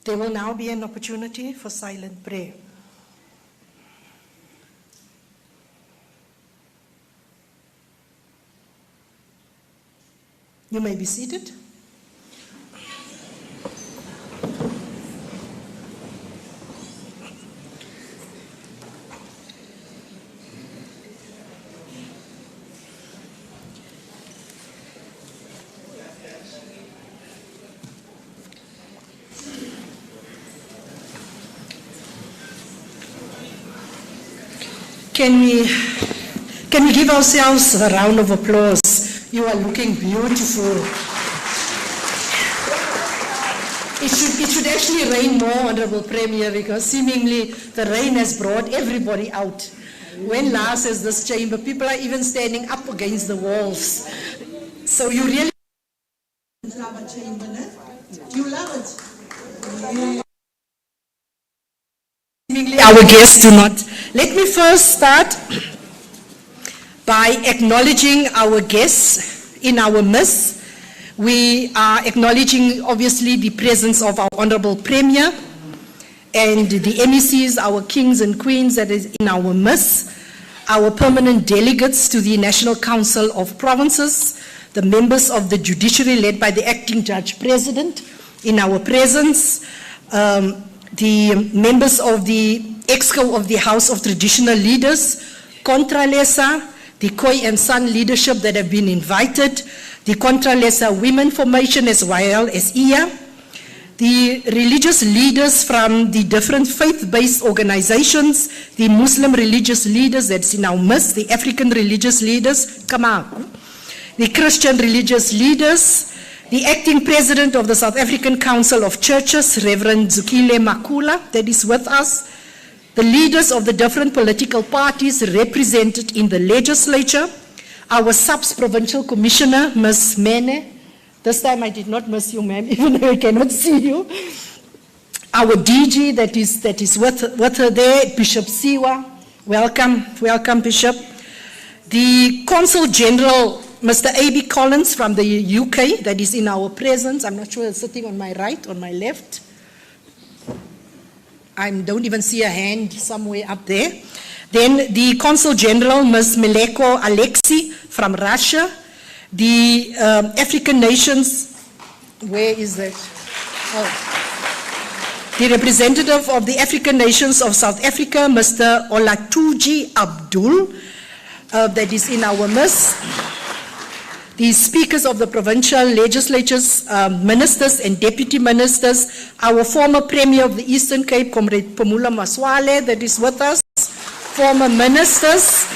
There will now be an opportunity for silent prayer. You may be seated. Can we give ourselves a round of applause? You are looking beautiful. It should actually rain more, Honorable Premier, because seemingly the rain has brought everybody out. When last has this chamber, people are even standing up against the walls. So you really love a chamber, eh? Do you love it? Seemingly our guests do not. Let me first start by acknowledging our guests in our midst. We are acknowledging, obviously, the presence of our Honorable Premier and the MECs, our kings and queens that is in our midst, our permanent delegates to the National Council of Provinces, the members of the judiciary led by the acting judge president in our presence, the members of the EXCO of the House of Traditional Leaders, Contralesa, the Khoi and San leadership that have been invited, the Contralesa Women Formation as well as IA, the religious leaders from the different faith-based organizations, the Muslim religious leaders that's in our midst, the African religious leaders, Kamaku, the Christian religious leaders, the acting president of the South African Council of Churches, Reverend Zukile Makula, that is with us, the leaders of the different political parties represented in the legislature, our SABC provincial commissioner, Ms. Mene. This time I did not miss you, ma'am, even though I cannot see you. Our DG that is with her there, Bishop Siwa. Welcome, Bishop. The Consul General, Mr. A.B. Collins from the UK, that is in our presence. I'm not sure, sitting on my right, on my left. I don't even see a hand somewhere up there. Then the Consul General, Ms. Mileko Alexei from Russia. The African nations, where is that? Oh. The representative of the African nations of South Africa, Mr. Olatuji Abdul, that is in our midst. The speakers of the provincial legislatures, ministers and deputy ministers, our former Premier of the Eastern Cape, Comrade Pamula Maswale, that is with us, former ministers,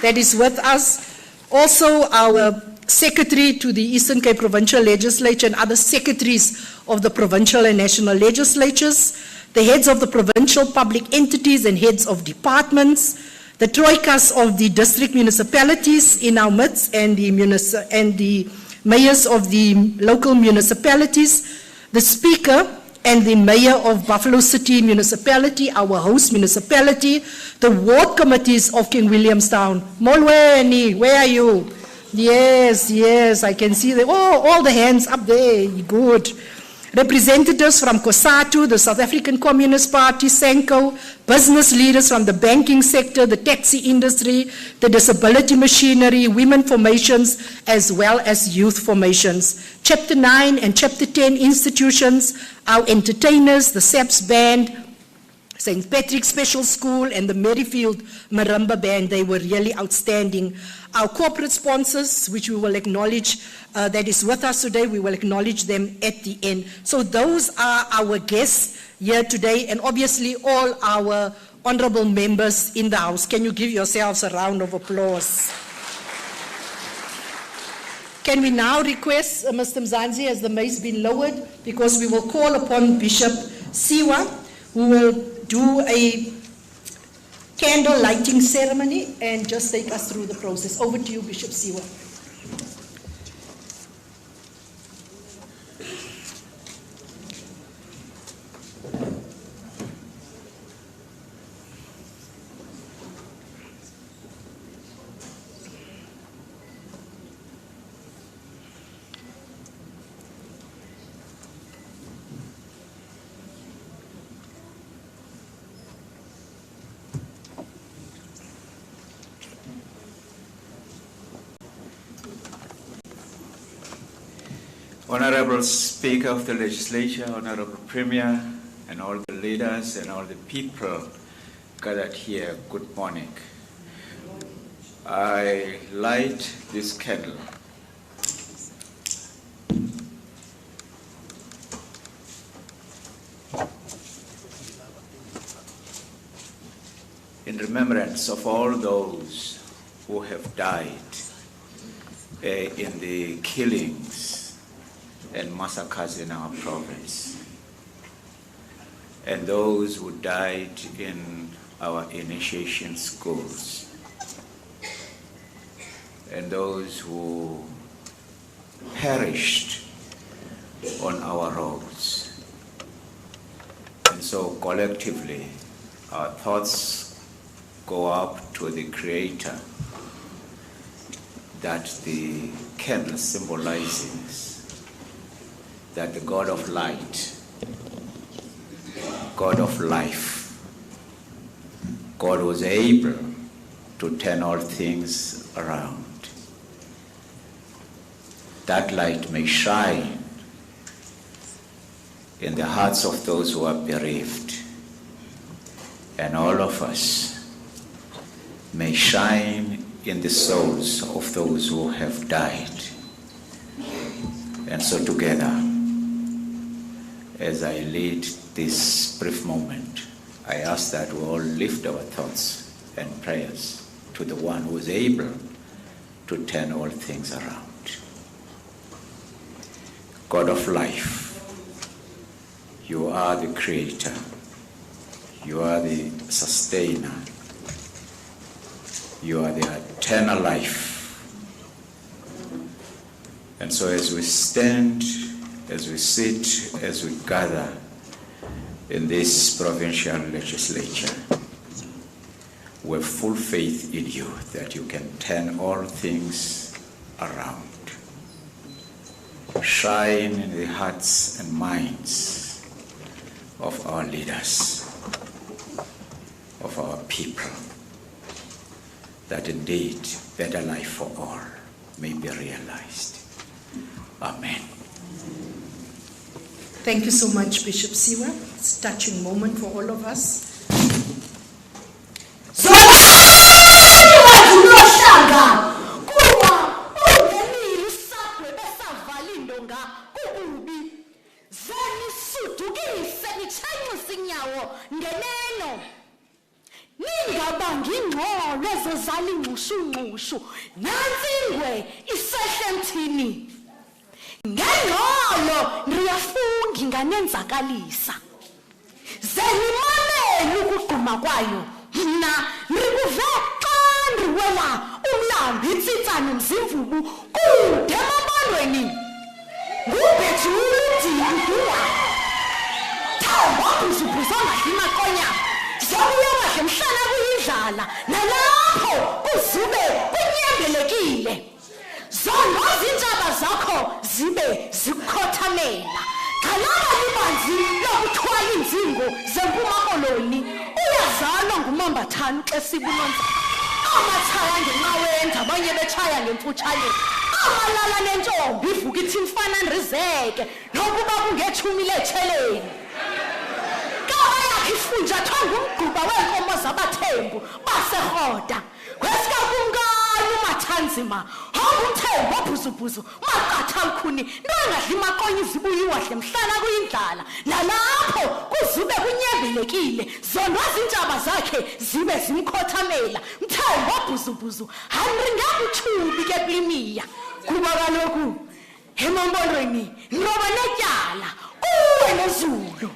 that is with us, also our Secretary to the Eastern Cape Provincial Legislature and other secretaries of the provincial and national legislatures, the heads of the provincial public entities and heads of departments, the troikas of the district municipalities in our midst and the mayors of the local municipalities, the speaker and the mayor of Buffalo City Municipality, our host municipality, the ward committees of King Williamstown. Molweni, where are you? Yes, I can see them. Oh, all the hands up there, good. Representatives from COSATU, the South African Communist Party, SANCO, business leaders from the banking sector, the taxi industry, the disability machinery, women formations, as well as youth formations. Chapter 9 and Chapter 10 institutions, our entertainers, the SABC Band, St. Patrick's Special School, and the Merrifield Marimba Band, they were really outstanding. Our corporate sponsors, which we will acknowledge, that is with us today, we will acknowledge them at the end. So those are our guests here today, and obviously all our honorable members in the House. Can you give yourselves a round of applause? Can we now request Mr. Mzansi, as the mace has been lowered, because we will call upon Bishop Siwa, who will do a candle lighting ceremony and just take us through the process. Over to you, Bishop Siwa. Honorable Speaker of the Legislature, Honorable Premier, and all the leaders and all the people gathered here, good morning. I light this candle in remembrance of all those who have died in the killings and massacres in our province, and those who died in our initiation schools, and those who perished on our roads. And so collectively, our thoughts go up to the Creator that the candle symbolizes, that the God of light, God of life, God was able to turn all things around. That light may shine in the hearts of those who are bereaved, and all of us may shine in the souls of those who have died. And so together, as I lead this brief moment, I ask that we all lift our thoughts and prayers to the one who is able to turn all things around. God of life, you are the Creator, you are the Sustainer, you are the eternal life. And so as we stand, as we sit, as we gather in this provincial legislature, we have full faith in you that you can turn all things around. Shine in the hearts and minds of our leaders, of our people, that indeed better life for all may be realized. Amen. Thank you so much, Bishop Siwa. It's a touching moment for all of us. Ngengolo ndiyafunga nganenzakalisa zenimamele ukugquma kwayo mna ndikuve xa ndiwela umlambi itsitsana mzimvubu kude emabandweni ngubhejulu ndiyindula thamba kuzubhuzanga imaqonya zobuya kahle mhlana kuyidlala nalapho kuzube kunyembelekile zonke izintshaba zakho zibe zikhothamela khalala libanzi lokuthwala inzingo zempuma koloni uyazalwa ngumambathana xa sibunonza amathaya ngenqawenza abanye betshaya ngemfutshane amalala nentombi ivuka ithi mfana ndrizeke nokuba kungethumi letsheleni kaba yakhe ifunjathwa ngumgquba weenkomo zabathembu baserhoda kwesikakumkani umathanzima umthembu obhuzubhuzu maqatha lukhuni ntangadli maqonye izibuyiwa hle mhlana kuyindlala nalapho kuzube kunyembelekile zondwa zintshaba zakhe zibe zimkhothamela mthembu obhuzubhuzu handringabuthubi ke plimiya kuba kaloku emambolweni ngoba netyala kuwe nezulu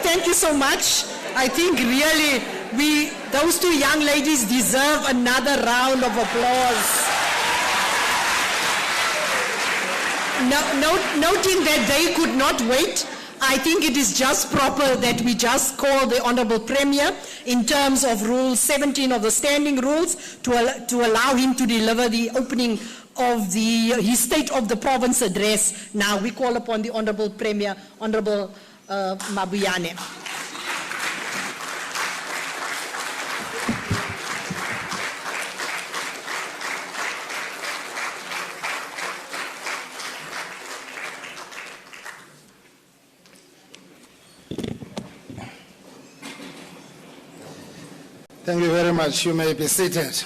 Thank you so much. I think really those two young ladies deserve another round of applause. Noting that they could not wait, I think it is just proper that we just call the Honorable Premier in terms of Rule 17 of the Standing Rules to allow him to deliver the opening of his State of the Province address. Now we call upon the Honorable Premier, Honorable Mabuyane. Thank you very much. You may be seated.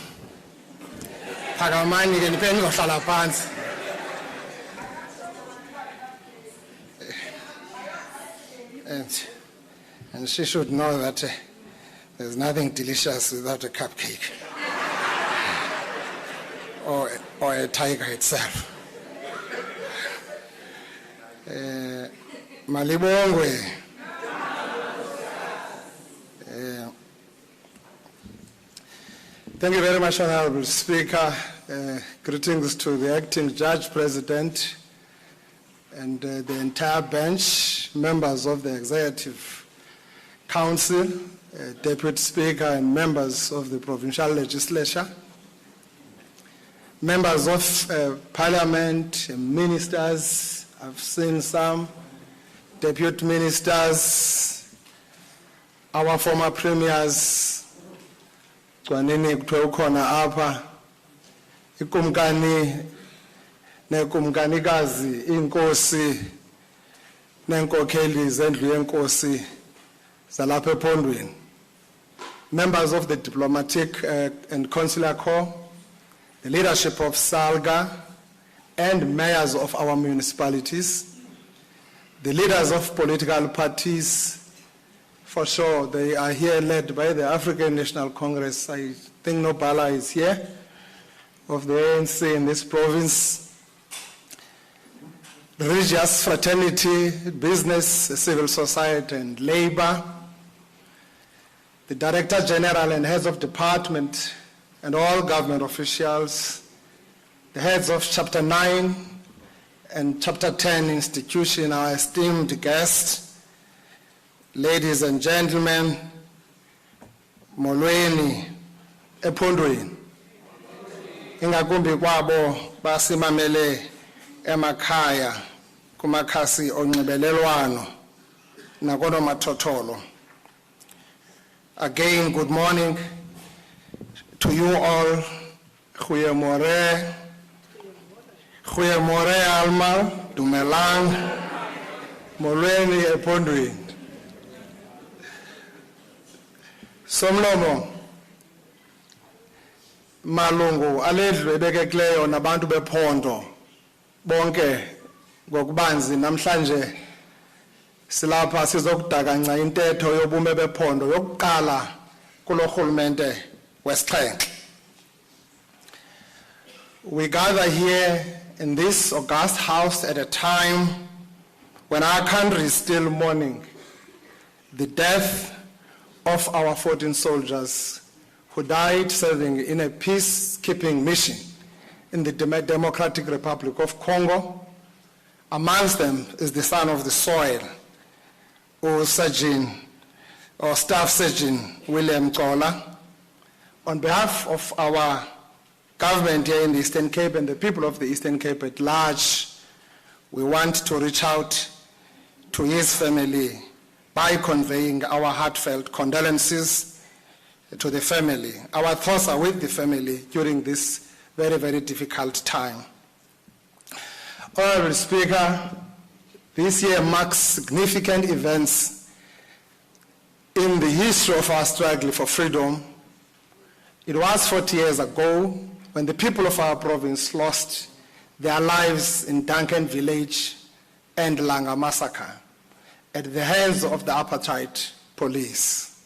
Pakamani ke nipeni ngohlala phansi. And she should know that there's nothing delicious without a cupcake or a tiger itself. Malibongwe. Thank you very much, Honorable Speaker. Greetings to the Acting Judge President and the entire bench, members of the Executive Council, Deputy Speaker and members of the Provincial Legislature, members of Parliament, ministers, I've seen some, deputy ministers, our former premiers, Kwanini kukhona apha ikumkani nekumkanikazi inkosi nenkokheli zendlu yenkosi zalapha ephondweni, members of the diplomatic and consular corps, the leadership of SALGA and mayors of our municipalities, the leaders of political parties, for sure. They are here led by the African National Congress. I think Nobala is here, of the ANC in this province. Religious fraternity, business, civil society, and labor. The Director General and heads of department and all government officials, the heads of Chapter 9 and Chapter 10 institution, our esteemed guests, ladies and gentlemen, molweni ephondweni, ingakumbi kwabo basimamele emakhaya kumakhasi onxibelelwano nakonomathotholo. Again, good morning to you all. Goeiemorgen. Goeiemorgen allemaal. Dumelang. Molweni ephondweni. Somlomo malungu aledlu ebekekileyo nabantu bephondo bonke ngokubanzi namhlanje silapha sizokudakanca intetho yobume bephondo yokuqala kulo rhulumente wesixhenxe. We gather here in this august house at a time when our country is still mourning the death of our 14 soldiers who died serving in a peacekeeping mission in the Democratic Republic of Congo. Amongst them is the son of the soil, Staff Surgeon William Kola. On behalf of our government here in the Eastern Cape and the people of the Eastern Cape at large, we want to reach out to his family by conveying our heartfelt condolences to the family. Our thoughts are with the family during this very, very difficult time. Honorable Speaker, this year marks significant events in the history of our struggle for freedom. It was 40 years ago when the people of our province lost their lives in Duncan Village and Langa Massacre at the hands of the apartheid police.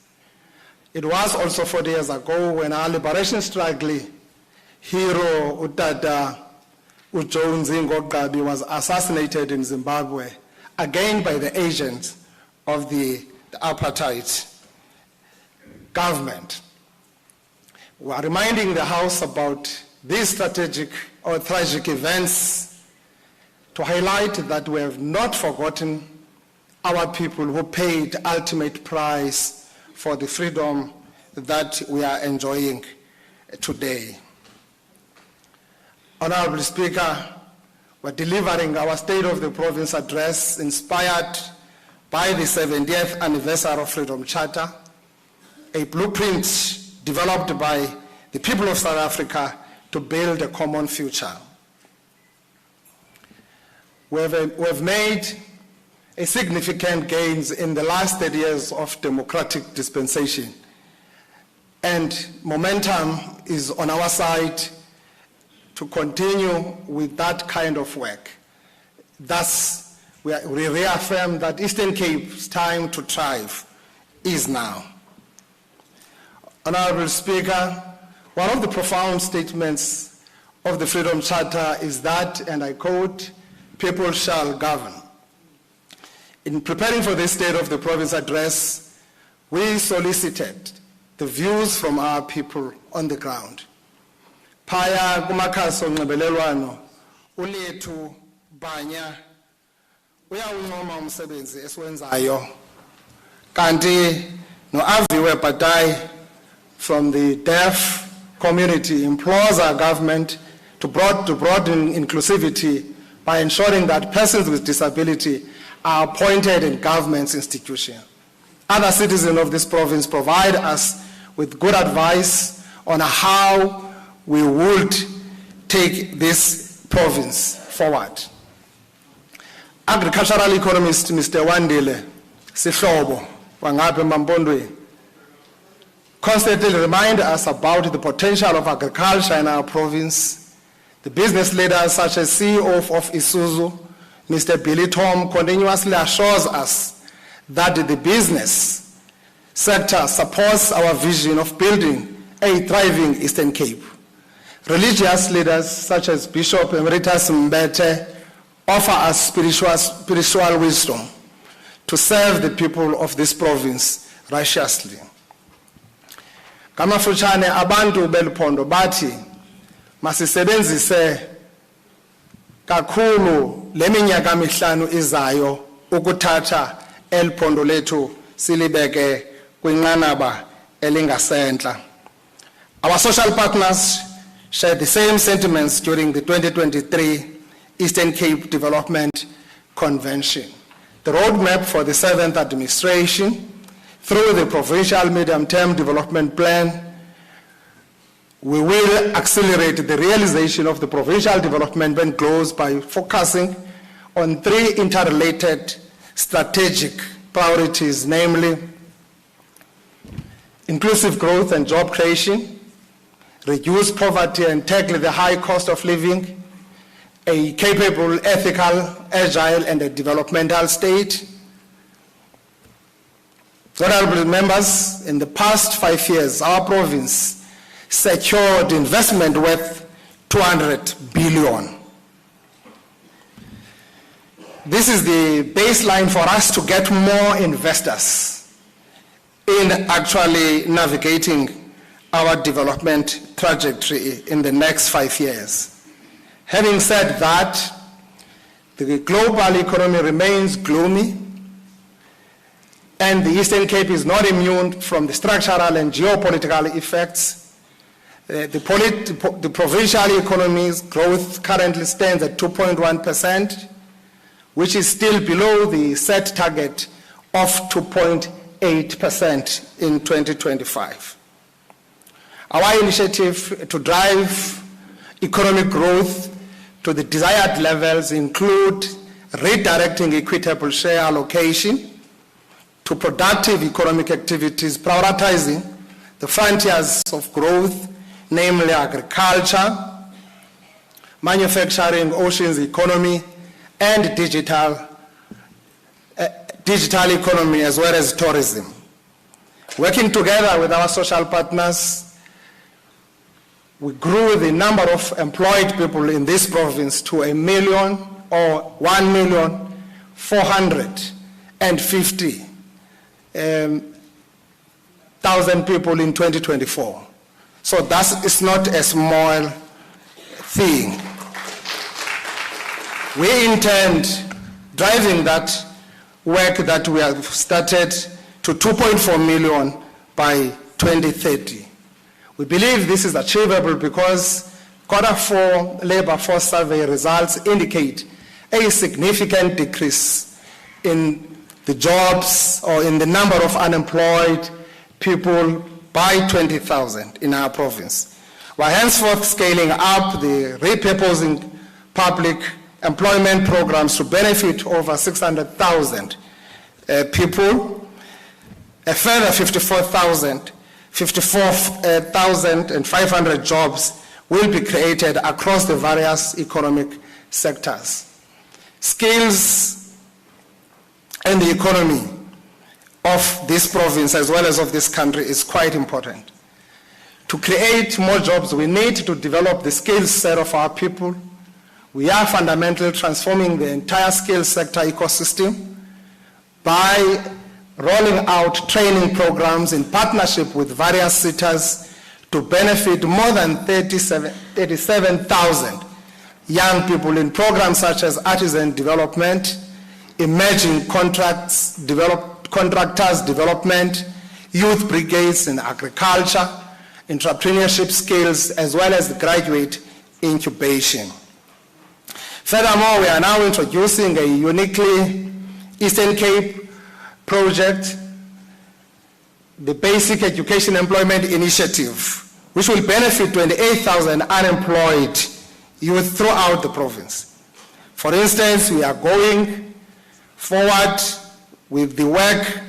It was also 40 years ago when our liberation struggle hero Utata Ujo Nzingo Gabi was assassinated in Zimbabwe, again by the agents of the apartheid government. We are reminding the House about these strategic or tragic events to highlight that we have not forgotten our people who paid ultimate price for the freedom that we are enjoying today. Honorable Speaker, we're delivering our State of the Province address inspired by the 70th anniversary of Freedom Charter, a blueprint developed by the people of South Africa to build a common future. We have made a significant gains in the last 30 years of democratic dispensation, and momentum is on our side to continue with that kind of work. Thus, we reaffirm that Eastern Cape's time to thrive is now. Honorable Speaker, one of the profound statements of the Freedom Charter is that, and I quote, "People shall govern." In preparing for this State of the Province address, we solicited the views from our people on the ground. Phaya kumakhasi onxibelelwano ulethu Banya uyawuncoma umsebenzi esiwenzayo, kanti no-Aviwe Bhatai from the deaf community implores our government to broaden inclusivity by ensuring that persons with disability are appointed in government's institutions. Other citizens of this province provide us with good advice on how we would take this province forward. Agricultural economist Mr. Wandile Sihlobo Wangape Mampondweni constantly remind us about the potential of agriculture in our province. The business leaders such as CEO of Isuzu, Mr. Billy Tom, continuously assures us that the business sector supports our vision of building a thriving Eastern Cape. Religious leaders such as Bishop Emeritus Mbete offer us spiritual wisdom to serve the people of this province righteously. Kamafutshane abantu beluphondo bathi masisebenzise kakhulu leminyaka mihlanu izayo ukuthatha eliphondo lethu silibeke kwinqanaba elingasentla. Our social partners shared the same sentiments during the 2023 Eastern Cape Development Convention. The roadmap for the 7th administration through the Provincial Medium-Term Development Plan, we will accelerate the realization of the Provincial Development Goals by focusing on 3 interrelated strategic priorities, namely inclusive growth and job creation, reduce poverty and tackle the high cost of living, a capable, ethical, agile, and a developmental state. Honorable members, in the past 5 years, our province secured investment worth 200 billion. This is the baseline for us to get more investors in actually navigating our development trajectory in the next 5 years. Having said that, the global economy remains gloomy, and the Eastern Cape is not immune from the structural and geopolitical effects. The provincial economy's growth currently stands at 2.1%, which is still below the set target of 2.8% in 2025. Our initiative to drive economic growth to the desired levels include redirecting equitable share allocation to productive economic activities, prioritizing the frontiers of growth, namely agriculture, manufacturing, oceans economy, and digital economy, as well as tourism. Working together with our social partners, we grew the number of employed people in this province to 1,150,000 people in 2024. So that is not a small thing. We intend driving that work that we have started to 2.4 million by 2030. We believe this is achievable because Q4 labor force survey results indicate a significant decrease in the jobs or in the number of unemployed people by 20,000 in our province. We're henceforth scaling up the repurposing public employment programs to benefit over 600,000 people. A further 54,500 jobs will be created across the various economic sectors. Skills and the economy of this province as well as of this country is quite important. To create more jobs, we need to develop the skills set of our people. We are fundamentally transforming the entire skills sector ecosystem by rolling out training programs in partnership with various sectors to benefit more than 37,000 young people in programs such as artisan development, emerging contractors development, youth brigades in agriculture, entrepreneurship skills, as well as graduate incubation. Furthermore, we are now introducing a uniquely Eastern Cape project, the Basic Education Employment Initiative, which will benefit 28,000 unemployed youth throughout the province. For instance, we are going forward with the work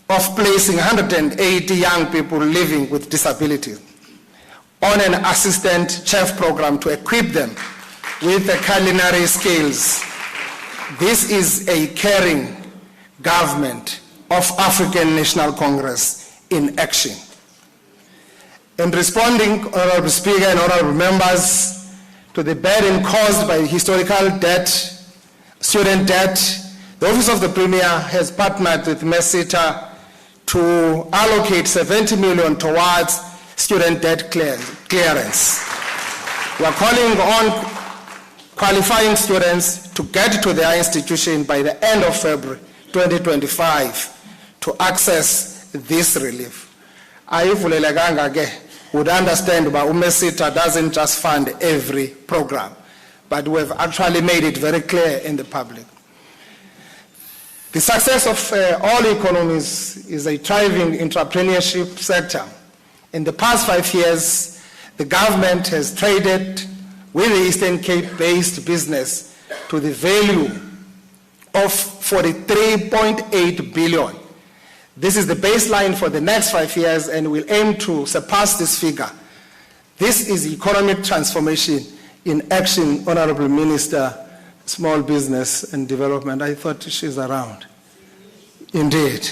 of placing 180 young people living with disabilities on an assistant chef program to equip them with the culinary skills. This is a caring government of African National Congress in action. In responding, Honorable Speaker and Honorable Members, to the burden caused by historical debt, student debt, the Office of the Premier has partnered with MESITA to allocate 70 million towards student debt clearance. We are calling on qualifying students to get to their institution by the end of February 2025 to access this relief. Ayivulelekanga ke would understand that MESITA doesn't just fund every program, but we have actually made it very clear in the public. The success of all economies is a thriving entrepreneurship sector. In the past 5 years, the government has traded with the Eastern Cape-based business to the value of 43.8 billion. This is the baseline for the next 5 years, and we'll aim to surpass this figure. This is economic transformation in action, Honorable Minister, Small Business and Development. I thought she's around. Indeed.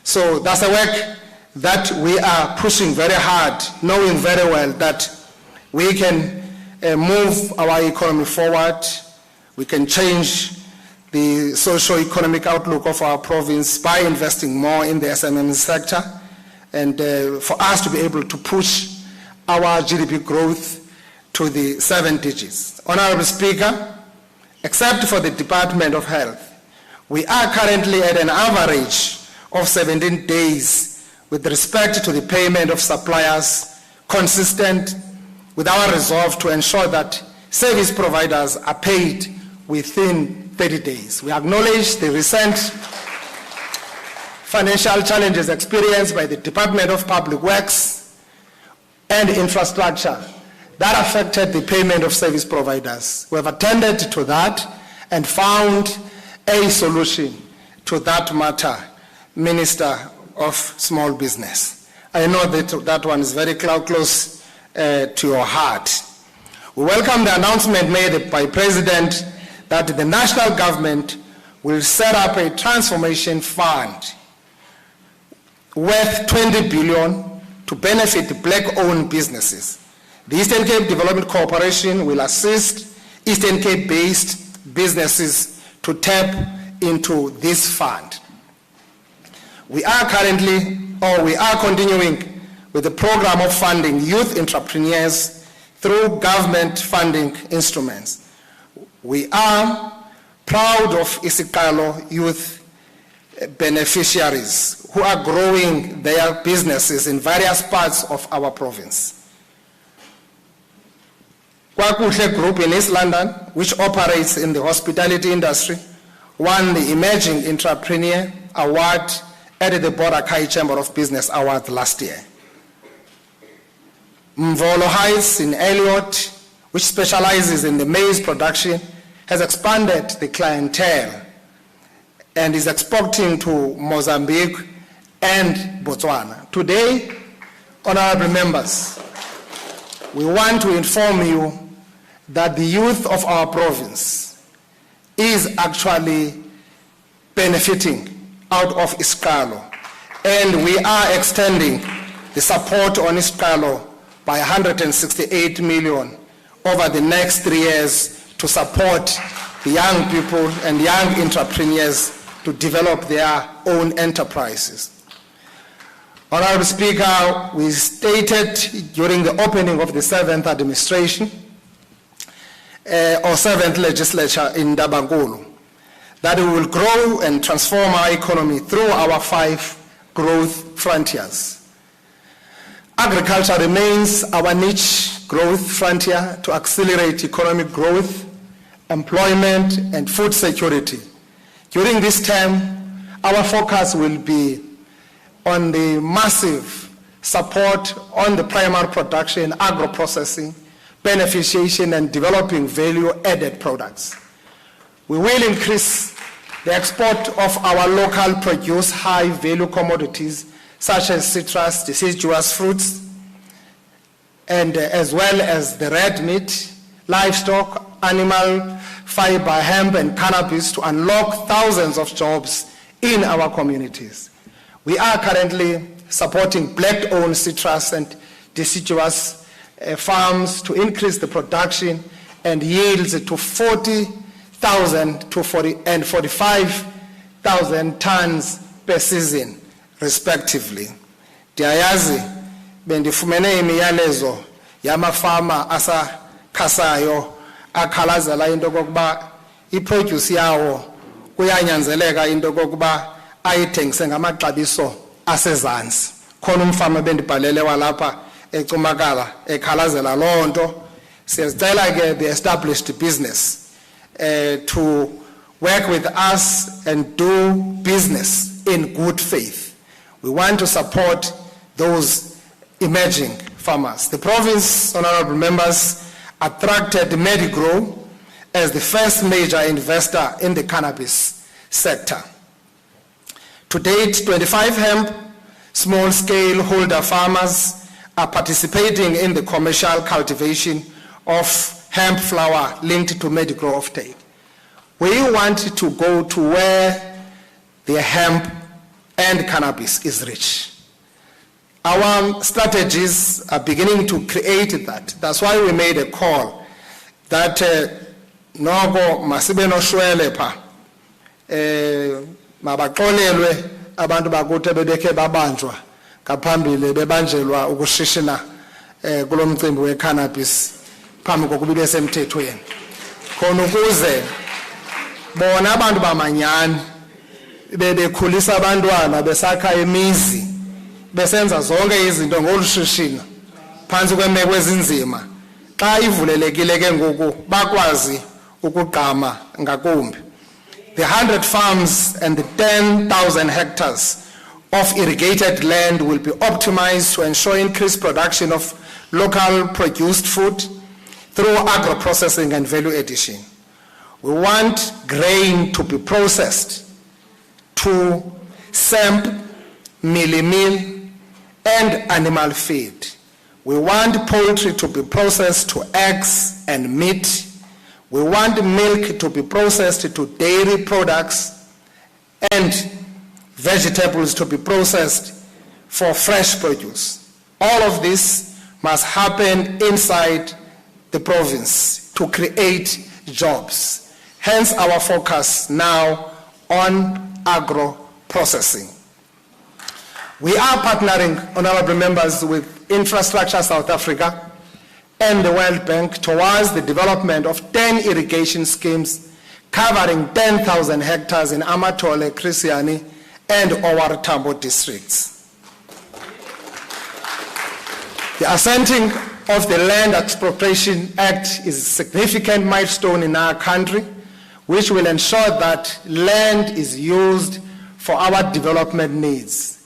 So that's a work that we are pushing very hard, knowing very well that we can move our economy forward. We can change the socio-economic outlook of our province by investing more in the SMME sector, and for us to be able to push our GDP growth to the 7 digits. Honorable Speaker, except for the Department of Health, we are currently at an average of 17 days with respect to the payment of suppliers, consistent with our resolve to ensure that service providers are paid within 30 days. We acknowledge the recent financial challenges experienced by the Department of Public Works and Infrastructure that affected the payment of service providers. We have attended to that and found a solution to that matter, Minister of Small Business. I know that that one is very close to your heart. We welcome the announcement made by President that the national government will set up a transformation fund worth 20 billion to benefit black-owned businesses. The Eastern Cape Development Corporation will assist Eastern Cape-based businesses to tap into this fund. We are continuing with the program of funding youth entrepreneurs through government funding instruments. We are proud of Isikalo youth beneficiaries who are growing their businesses in various parts of our province. Kwakuhle Group in East London, which operates in the hospitality industry, won the Emerging Entrepreneur Award at the Boracay Chamber of Business Award last year. Mvolo Heights in Elliot, which specializes in the maize production, has expanded the clientele and is exporting to Mozambique and Botswana. Today, honorable members, we want to inform you that the youth of our province is actually benefiting out of Isikalo, and we are extending the support on Isikalo by 168 million over the next 3 years to support the young people and young entrepreneurs to develop their own enterprises. Honorable Speaker, we stated during the opening of the 7th administration or 7th legislature in Dabangulu that we will grow and transform our economy through our 5 growth frontiers. Agriculture remains our niche growth frontier to accelerate economic growth, employment, and food security. During this term, our focus will be on the massive support on the primary production, agro-processing, beneficiation, and developing value-added products. We will increase the export of our local produce high-value commodities such as citrus, deciduous fruits, and as well as the red meat, livestock, animal fiber, hemp, and cannabis to unlock thousands of jobs in our communities. We are currently supporting black-owned citrus and deciduous farms to increase the production and yields to 40,000 to 45,000 tons per season, respectively. Diyayazi bendifumene imiyalezo yamafama asakhasayo akhalazela into kokuba iproduce yawo kuyanyanzeleka into kokuba ayithengise ngamaxabiso asezantsi. Khona umfama bendibhalele walapha eCumakala ekhalazela loo nto. Siyacela ke the established business to work with us and do business in good faith. We want to support those emerging farmers. The province, honorable members, attracted Medigrow as the first major investor in the cannabis sector. To date, 25 hemp small-scale holder farmers are participating in the commercial cultivation of hemp flower linked to Medigrow offtake. We want to go to where the hemp and cannabis is rich. Our strategies are beginning to create that. That's why we made a call that nogo masibe no shwele pa mabaxolelwe abantu bakuthi bebekhe babanjwa ngaphambili bebanjelwa ukushishina kulo mcimbi we-cannabis phambi kokuba ibe semthethweni khona ukuze bona abantu bamanyani bebekhulisa abantwana besakha imizi besenza zonke izinto ngolushishino phansi kwemeko ezinzima xa ivulelekile ke ngoku bakwazi ukugqama ngakumbi. The 100 farms and the 10,000 hectares of irrigated land will be optimized to ensure increased production of local produced food through agro-processing and value addition. We want grain to be processed to samp, meal, and animal feed. We want poultry to be processed to eggs and meat. We want milk to be processed to dairy products and vegetables to be processed for fresh produce. All of this must happen inside the province to create jobs. Hence our focus now on agro-processing. We are partnering, honorable members, with Infrastructure South Africa and the World Bank towards the development of 10 irrigation schemes covering 10,000 hectares in Amatole, Krisiani, and Owar Tambo districts. The assenting of the Land Expropriation Act is a significant milestone in our country, which will ensure that land is used for our development needs.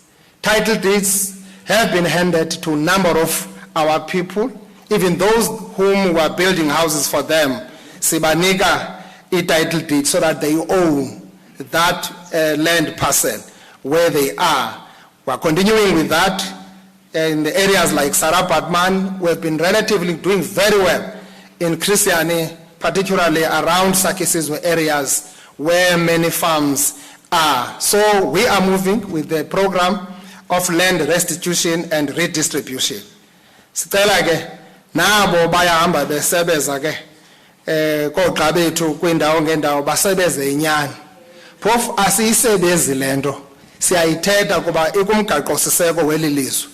Title deeds have been handed to a number of our people, even those whom we are building houses for them. Sibanika a title deed so that they own that land parcel where they are. We are continuing with that in the areas like Sarapatman. We have been relatively doing very well in Krisiani, particularly around Sakisizwe areas where many farms are. So we are moving with the program of land restitution and redistribution. Sicela ke nabo bayahamba besebeza ke koxa bethu kwindawo ngendawo basebeze inyani. Phofu asiyisebezi lento siyayithetha kuba ikumgaqo siseko welilizwe.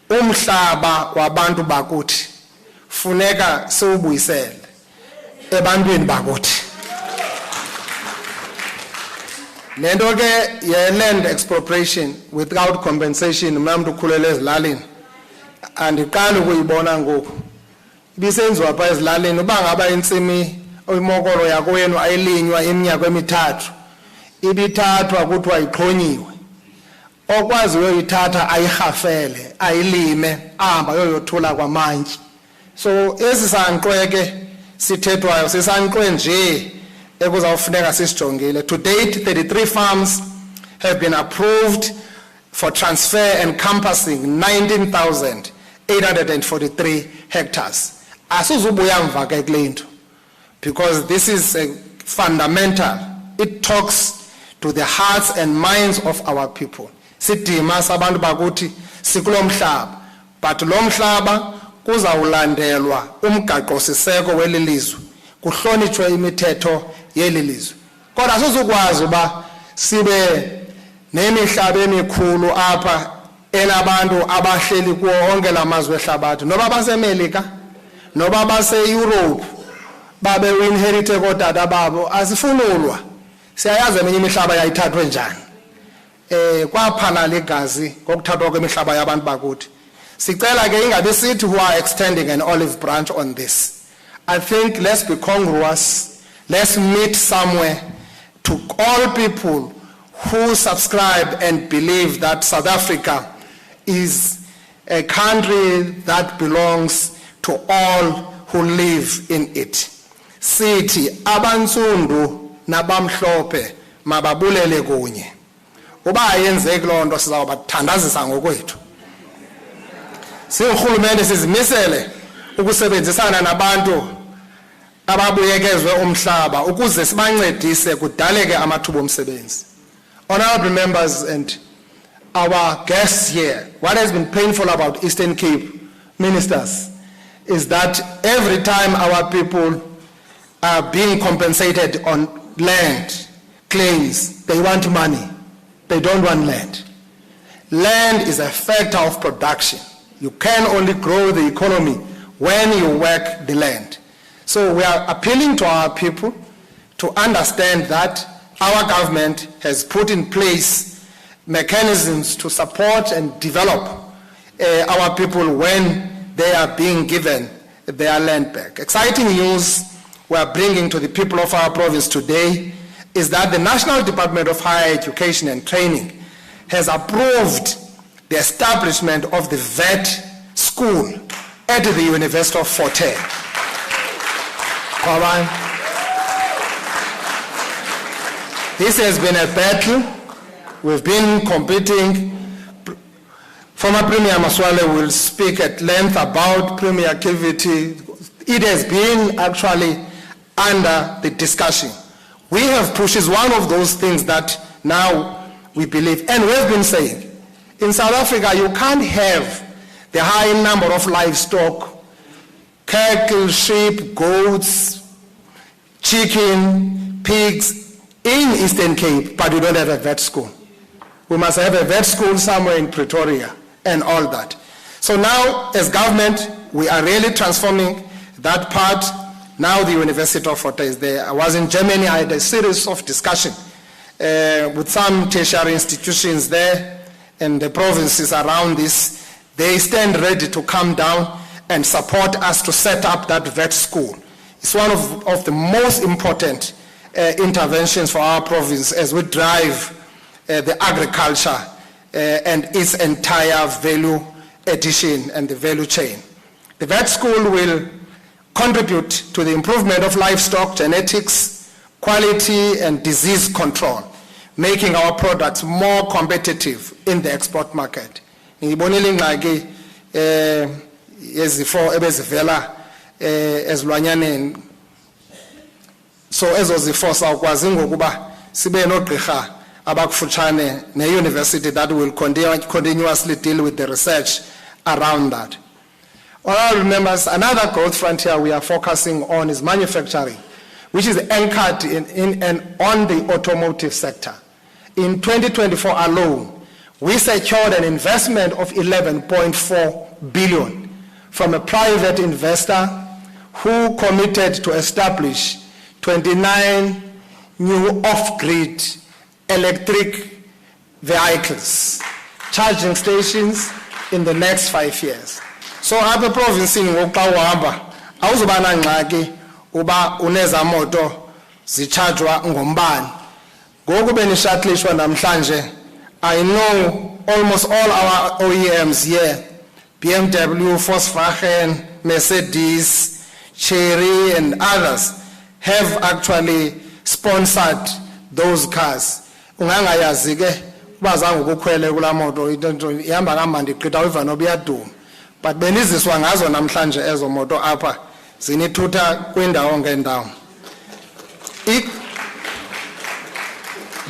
Umhlaba wabantu bakuthi funeka siubuyisele ebantwini bakuthi. Lento ke ye land expropriation without compensation mnamntu ukhulele ezilalini andiqala ukuyibona ngoku ibisenziwa pha ezilalini uba ngaba intsimi oyimokolo yakwenu ayilinywa iminyaka emithathu ibithathwa kuthiwa iqhonyiwe okwazi uyoyithatha ayirhafele ayilime ahamba yoyothula kwamantyi. So esi sanqweke sithethwayo sisanqwe nje ekuzawufuneka sisijongile. To date, 33 farms have been approved for transfer encompassing 19,843 hectares. Asizubuya mva ke kule nto because this is fundamental. It talks to the hearts and minds of our people. Sidima sabantu bakuthi sikulo mhlaba, but lo mhlaba kuzawulandelwa umgaqo siseko welilizwe, kuhlonitshwe imithetho yelilizwe. Kodwa sizokwazi uba sibe nemihlaba emikhulu apha enabantu abahleli kuwo onke lamazwe ehlabathi, noba baseMelika noba base-Europe babe uinherite kodada babo, asifunulwa. Siyayazi eminye imihlaba yayithathwe njani. Kwaphala legazi ngokuthathwa kwemihlaba yabantu bakuthi. Sicela ke ingabe sithi who are extending an olive branch on this. I think let's be congruous. Let's meet somewhere to all people who subscribe and believe that South Africa is a country that belongs to all who live in it. Sithi abansundu nabamhlophe mababulele kunye. Uba yenzeke loo nto sizawubathandazisa ngokwethu. Singurhulumente sizimisele ukusebenzisana nabantu ababuyekezwe umhlaba ukuze sibancedise kudaleke amathuba omsebenzi. Honorable members and our guests here, what has been painful about Eastern Cape ministers is that every time our people are being compensated on land claims, they want money. They don't want land. Land is a factor of production. You can only grow the economy when you work the land. So we are appealing to our people to understand that our government has put in place mechanisms to support and develop our people when they are being given their land back. Exciting news we are bringing to the people of our province today is that the National Department of Higher Education and Training has approved the establishment of the VET school at the University of Fort Hare. This has been a battle. We've been competing. Former Premier Maswale will speak at length about Premier activity. It has been actually under the discussion. We have pushed, is one of those things that now we believe, and we've been saying, in South Africa you can't have the high number of livestock, cattle, sheep, goats, chicken, pigs in Eastern Cape, but we don't have a vet school. We must have a vet school somewhere in Pretoria and all that. So now, as government, we are really transforming that part. Now the University of Fort Hare is there. I was in Germany, I had a series of discussion with some tertiary institutions there and the provinces around this. They stand ready to come down and support us to set up that vet school. It's one of the most important interventions for our province as we drive the agriculture and its entire value addition and the value chain. The vet school will contribute to the improvement of livestock genetics, quality and disease control, making our products more competitive in the export market. Ngibonile ingxaki yezifo ebezivela ezilwanyaneni. So ezo zifo sawukwazi ngokuba sibe nogqirha abakufutshane ne-university that will continuously deal with the research around that. Honorable members, another growth frontier we are focusing on is manufacturing, which is anchored on the automotive sector. In 2024 alone, we secured an investment of 11.4 billion from a private investor who committed to establish 29 new off-grid electric vehicles, charging stations in the next 5 years. So apha provincini ngokuxa uhamba awuzobana ngxaki uba uneza moto zichargewa ngombane. Ngoku benishatlishwa namhlanje, I know almost all our OEMs here, BMW, Volkswagen, Mercedes, Chery and others have actually sponsored those cars. Ungangayazi ke bazange ukukhwele kula moto into ihamba kamandi gqitha uyiva noba iyaduma. But beniziswa ngazo namhlanje ezo moto apha zinithutha kwindawo ngendawo.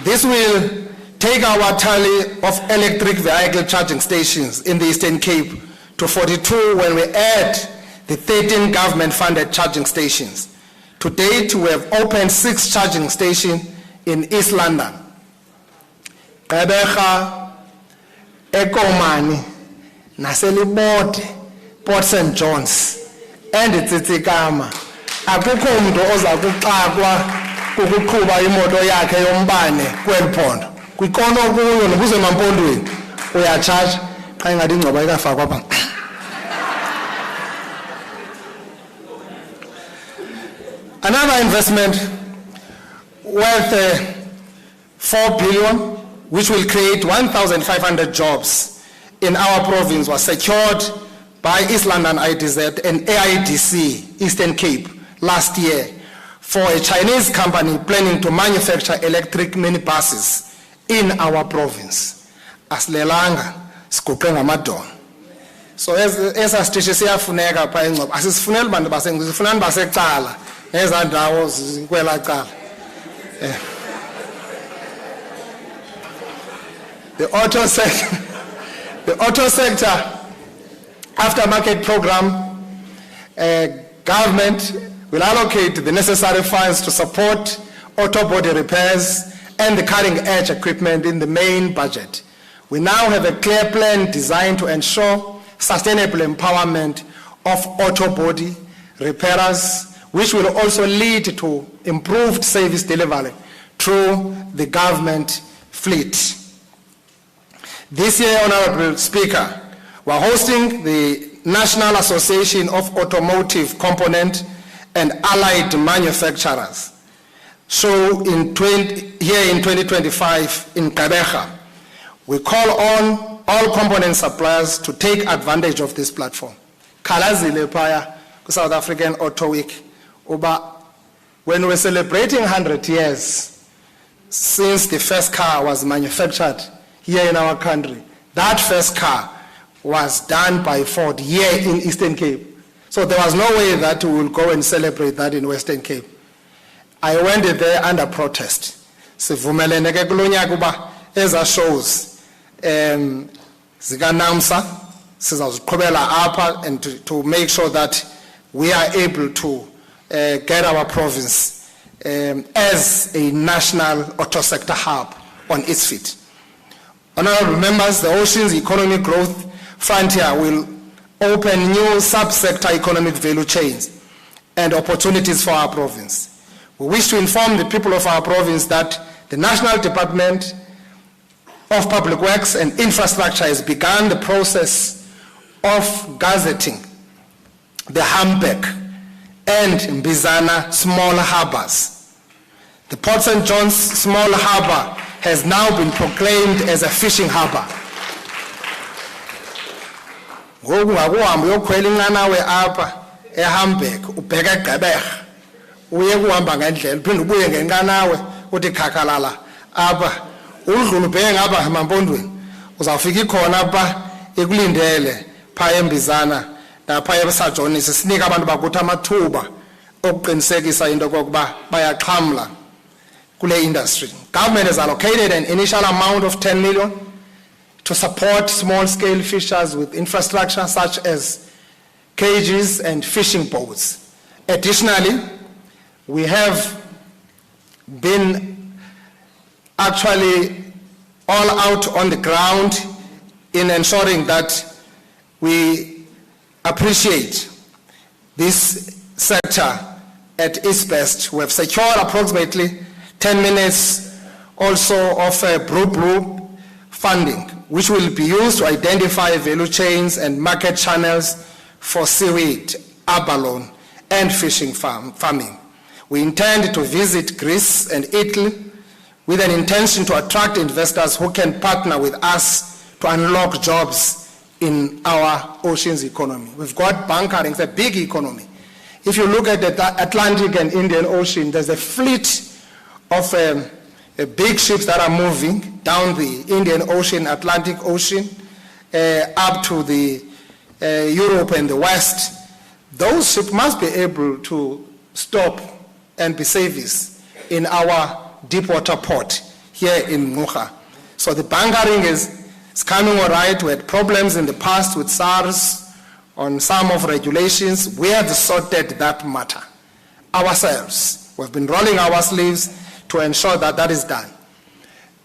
This will take our tally of electric vehicle charging stations in the Eastern Cape to 42 when we add the 13 government-funded charging stations. To date, we have opened 6 charging stations in East London. Gqeberha, Ekomani, Naselibode, Port St. John's, and Tsitsikama. Akukho umuntu oza kuxakwa ukuqhuba imoto yakhe yombane kweliphondo. Kwikono kuyo nokuze mampondweni uyacharge xa ingathi ingcoba ikafakwa apha. Another investment worth 4 billion, which will create 1,500 jobs in our province, was secured by East London IDZ and AIDC, Eastern Cape, last year for a Chinese company planning to manufacture electric minibuses in our province. Asilelanga, sikupe ngamadolo. So esa station siyafuneka pha eNgcobo. Asisifuneli bantu baseNgcobo, sifunani basecala. Eza ndawo zikwela cala. The auto sector aftermarket program, government will allocate the necessary funds to support auto body repairs and the cutting-edge equipment in the main budget. We now have a clear plan designed to ensure sustainable empowerment of auto body repairers, which will also lead to improved service delivery through the government fleet. This year, Honorable Speaker, we're hosting the National Association of Automotive Component and Allied Manufacturers. So here in 2025 in Gqeberha, we call on all component suppliers to take advantage of this platform. Kalazile paya South African Auto Week. When we're celebrating 100 years since the first car was manufactured here in our country, that first car was done by Ford here in Eastern Cape. So there was no way that we will go and celebrate that in Western Cape. I went there under protest. Sivumelene ke kulonyaka kuba eza shows zika NAMSA sizaziqhubela apha and to make sure that we are able to get our province as a national auto sector hub on its feet. Honorable members, the Oceans Economic Growth Frontier will open new sub-sector economic value chains and opportunities for our province. We wish to inform the people of our province that the National Department of Public Works and Infrastructure has begun the process of gazetting the Hambeck and Mbizana small harbors. The Port St. John's small harbor has now been proclaimed as a fishing harbor. Ngoku ngakuhamba uyokhwela inqanawe apha eHambeck ubheka eGqeberha uye kuhamba ngendlela uphinde ubuye ngenqanawe uthi khakhalala apha udlula ubheke ngapha emampondweni uzawufika ikhona apha ekulindele pha eMbizana lapha eSajonisi sinika abantu bakuthi amathuba okuqinisekisa into kokuba bayaxhamla kule industry. Government has allocated an initial amount of 10 million to support small-scale fishers with infrastructure such as cages and fishing boats. Additionally, we have been actually all out on the ground in ensuring that we appreciate this sector at its best. We have secured approximately 10 minutes also of blue funding, which will be used to identify value chains and market channels for seaweed, abalone, and fishing farming. We intend to visit Greece and Italy with an intention to attract investors who can partner with us to unlock jobs in our oceans economy. We've got bunkering, it's a big economy. If you look at the Atlantic and Indian Ocean, there's a fleet of big ships that are moving down the Indian Ocean, Atlantic Ocean, up to the Europe and the West. Those ships must be able to stop and be serviced in our deep water port here in Ngquga. So the bunkering is coming all right. We had problems in the past with SARS on some of regulations. We have sorted that matter ourselves. We've been rolling our sleeves to ensure that that is done.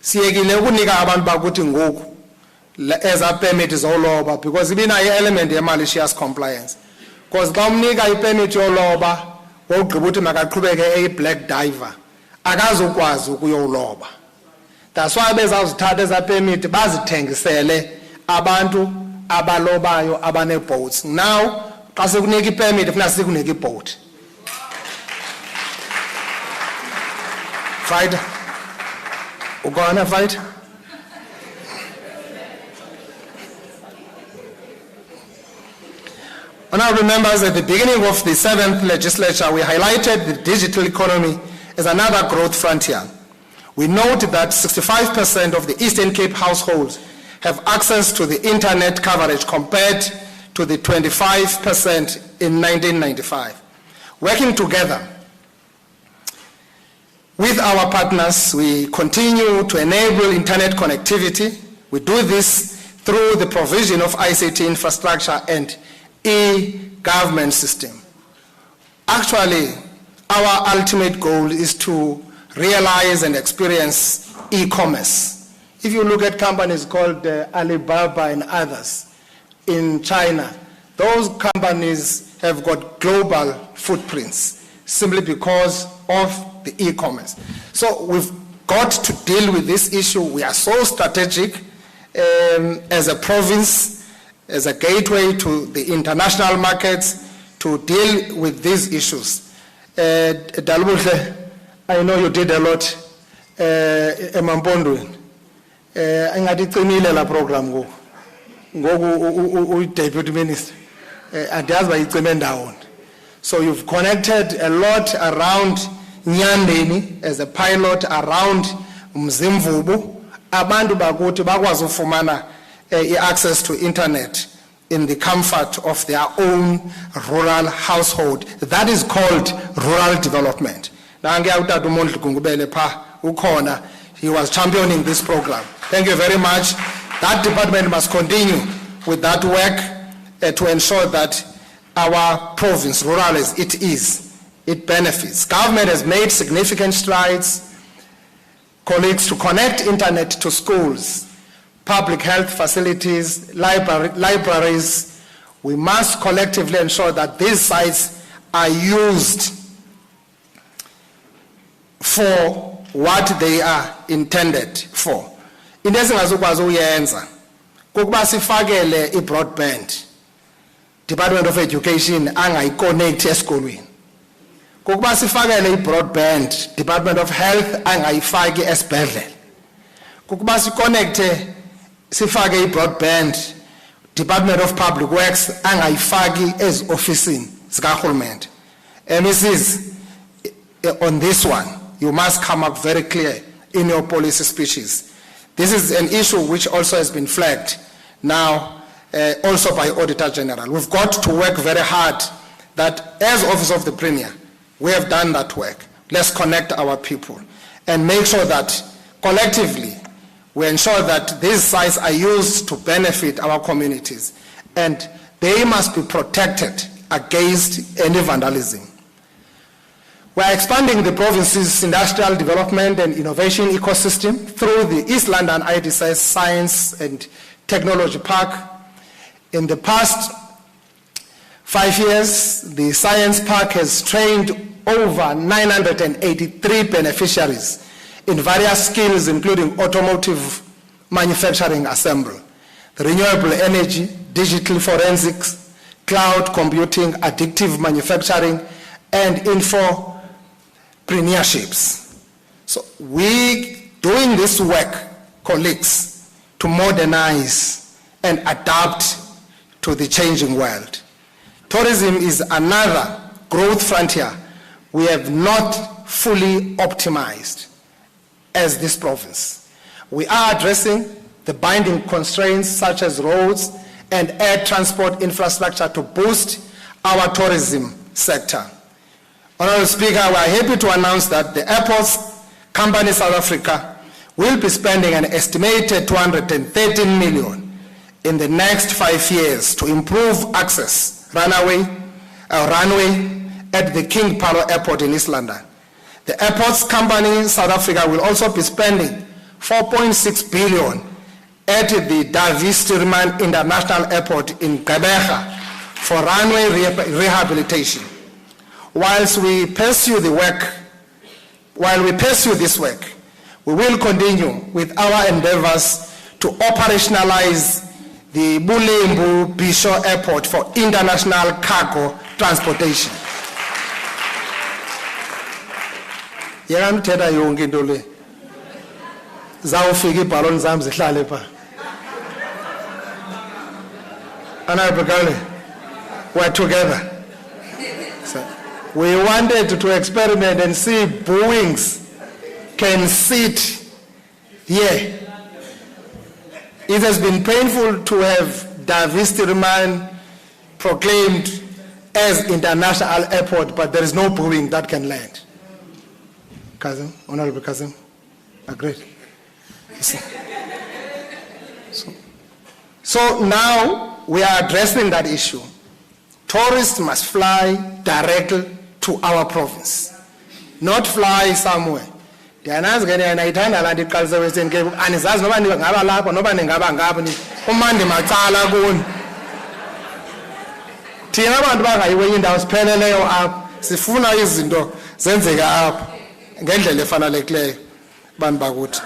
Siyekile ukunika abantu bakuthi ngoku as a permit is all over because ibina element ye malicious compliance. Because xa umnika ipermit yoloba wogqiba uthi makaqhubeke black diver akazukwazi ukuyoloba. That's why bezawuzithatha eza permit bazithengisele abantu abalobayo abane boats. Now xa sekunika ipermit ifuna sikunika iboat. Fight. Ugona fight. Honorable members, at the beginning of the 7th legislature, we highlighted the digital economy as another growth frontier. We note that 65% of the Eastern Cape households have access to the internet coverage compared to the 25% in 1995. Working together with our partners, we continue to enable internet connectivity. We do this through the provision of ICT infrastructure and e-government system. Actually, our ultimate goal is to realize and experience e-commerce. If you look at companies called Alibaba and others in China, those companies have got global footprints simply because of the e-commerce. So we've got to deal with this issue. We are so strategic as a province, as a gateway to the international markets to deal with these issues. Dalbuhle, I know you did a lot emampondweni. Angadiqinile la program ngoku deputy minister. Andiyazi bayicime ndawoni. So you've connected a lot around Nyandeni as a pilot, around Mzimvubu. Abantu bakuthi bakwazi ufumana access to internet in the comfort of their own rural household. That is called rural development. He was championing this program. Thank you very much. That department must continue with that work to ensure that our province, rural as it is, it benefits. Government has made significant strides, colleagues, to connect internet to schools, public health facilities, libraries. We must collectively ensure that these sites are used for what they are intended for. Into esingazukwazi uyenza kukuba sifakele i-broadband, Department of Education angayiconnect esikolweni. Kukuba sifakele i-broadband, Department of Health angayifaki esibhedlela. Kukuba siconnecte sifake i-broadband, Department of Public Works angayifaki ezi-ofisini zikahulumende. MECs, on this one, you must come up very clear in your policy speeches. This is an issue which also has been flagged now also by Auditor General. We've got to work very hard that as Office of the Premier, we have done that work. Let's connect our people and make sure that collectively we ensure that these sites are used to benefit our communities, and they must be protected against any vandalism. We are expanding the province's industrial development and innovation ecosystem through the East London IDSS Science and Technology Park. In the past 5 years, the Science Park has trained over 983 beneficiaries in various skills, including automotive manufacturing assembly, renewable energy, digital forensics, cloud computing, additive manufacturing, and infopreneurionships. So we doing this work, colleagues, to modernize and adapt to the changing world. Tourism is another growth frontier we have not fully optimized as this province. We are addressing the binding constraints such as roads and air transport infrastructure to boost our tourism sector. Honorable Speaker, we are happy to announce that the Airports Company South Africa will be spending an estimated 213 million in the next 5 years to improve access runway at the King Paulo Airport in East London. The airports company South Africa will also be spending 4.6 billion at the Davis Stirman International Airport in Gqeberha for runway rehabilitation. While we pursue this work, we will continue with our endeavors to operationalize the Bhisho Airport for international cargo transportation. Yekamthetha yonke into le. Zawufika ibhaloni zami zihlale pha. Honorable, we're together. So we wanted to experiment and see Boeings can sit here. It has been painful to have Davis Stirman proclaimed as international airport, but there is no Boeing that can land. Kazim, Honorable Kazim, agreed. So now we are addressing that issue. Tourists must fly directly to our province, not fly somewhere. Thina abantu bangayiwenye indawo sipheleleyo apha sifuna izinto zenzeka apha ngendlela efanelekileyo bantu bakuthi.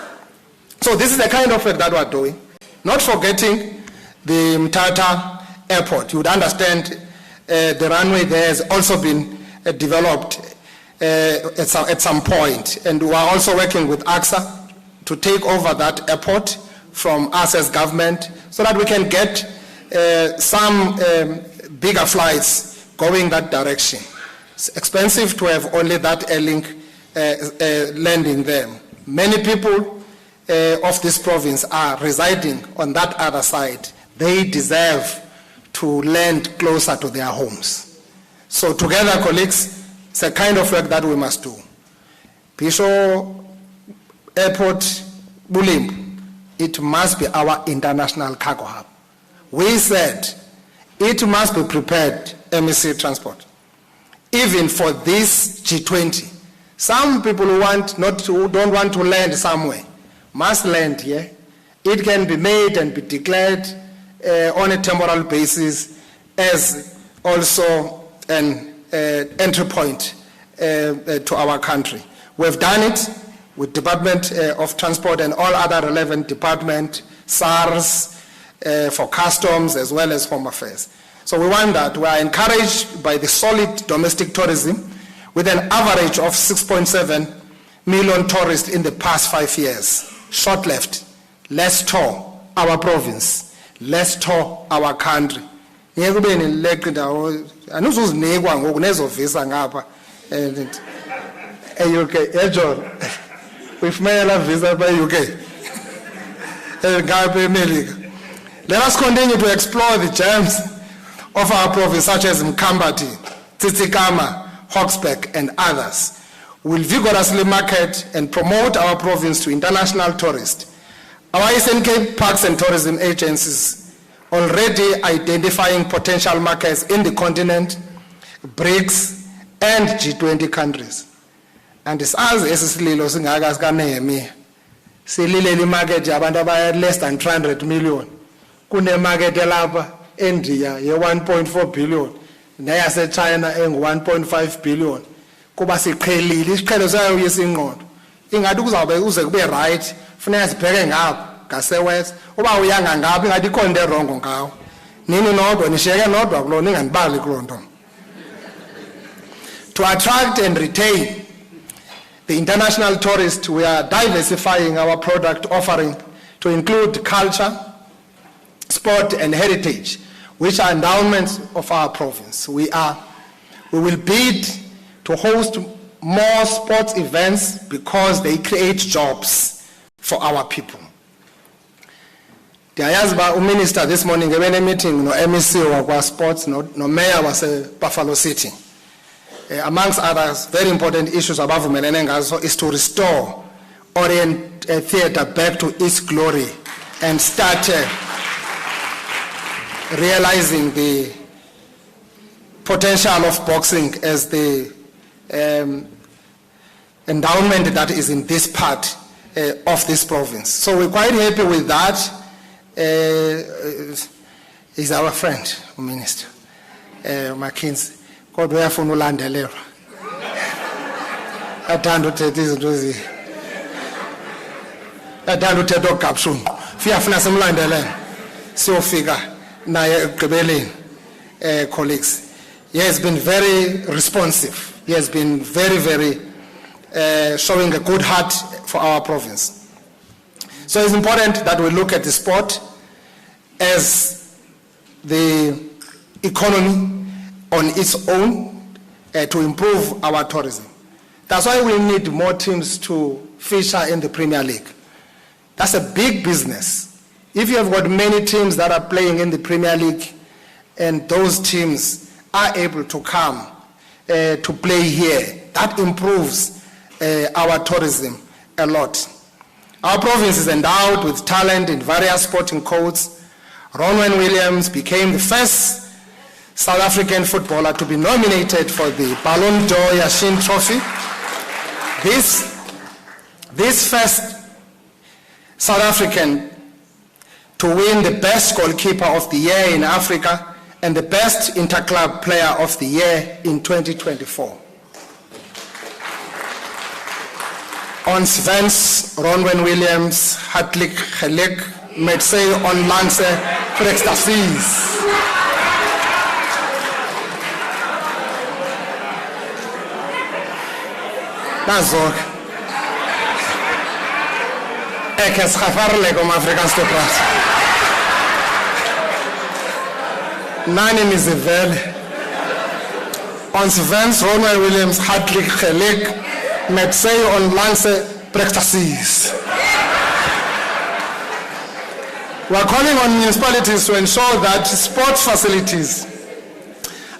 So this is the kind of work that we're doing, not forgetting the Mthatha Airport. You would understand the runway there has also been developed at some point, and we are also working with AXA to take over that airport from us as government so that we can get some bigger flights going that direction. It's expensive to have only that airlink landing there. Many people of this province are residing on that other side. They deserve to land closer to their homes. So together, colleagues, it's a kind of work that we must do. Bhisho Airport, Bulimbu, it must be our international cargo hub. We said it must be prepared, MEC Transport, even for this G20. Some people who don't want to land somewhere must land here. It can be made and be declared on a temporal basis as also an entry point to our country. We've done it with Department of Transport and all other relevant departments, SARS, for customs as well as Home Affairs. So we want that. We are encouraged by the solid domestic tourism with an average of 6.7 million tourists in the past 5 years. Short left, let's tour our province, let's tour our country. UK, John, we've made a visa by UK. Let us continue to explore the gems of our province, such as Mkambati, Tsitsikamma, Hawksback, and others. We'll vigorously market and promote our province to international tourists. Our SNK Parks and Tourism agencies already identifying potential markets in the continent, BRICS, and G20 countries. And it's as esisililo singakas kanemi. Silile market abantu less than 300 million. Kune market elapha India ye 1.4 billion. Neyase China eng 1.5 billion. Kuba siqhelile isiqhelo sayo yesingqondo. Ingathi kuzawube uze kube right, funeka sibheke ngapha ngasewest. Uba uyanga ngapha ingathi ikhona into erongo ngawo. Nini nodwa nishiyeke nodwa kulona inganibali kulonto. To attract and retain the international tourists, we are diversifying our product offering to include culture, sport, and heritage, which are endowments of our province. We will bid to host more sports events because they create jobs for our people. Ndiyayazi ba uminister this morning ngebe meeting no MEC wakwa sports no mayor wase Buffalo City. Amongst others, very important issues abavumelene ngazo is to restore theatre back to its glory and start realizing the potential of boxing as the endowment that is in this part of this province. So we're quite happy with that. He's our friend, Minister McKinsey. Kodwa uyafuna ulandelelwa. Athanda uthetha izinto athanda uthetha ogabshungu. Fiyafuna simlandelele. Siyofika naye ekugqibeleni, colleagues. He has been very responsive. He has been very showing a good heart for our province. So it's important that we look at the sport as the economy on its own to improve our tourism. That's why we need more teams to feature in the Premier League. That's a big business. If you have got many teams that are playing in the Premier League and those teams are able to come to play here, that improves our tourism a lot. Our province is endowed with talent in various sporting codes. Ronwen Williams became the first South African footballer to be nominated for the Ballon d'Or Yashin Trophy. This first South African to win the best goalkeeper of the year in Africa and the best interclub player of the year in 2024. Ons wens Ronwen Williams hartelijk geluk met sy onlandse prestaties. That's all. Ek is gevaarlijk om Afrikaans te praten. Mijn naam is Evel. Ons wens Ronwen Williams hartelijk geluk met sy onlandse prestaties. We are calling on municipalities to ensure that sports facilities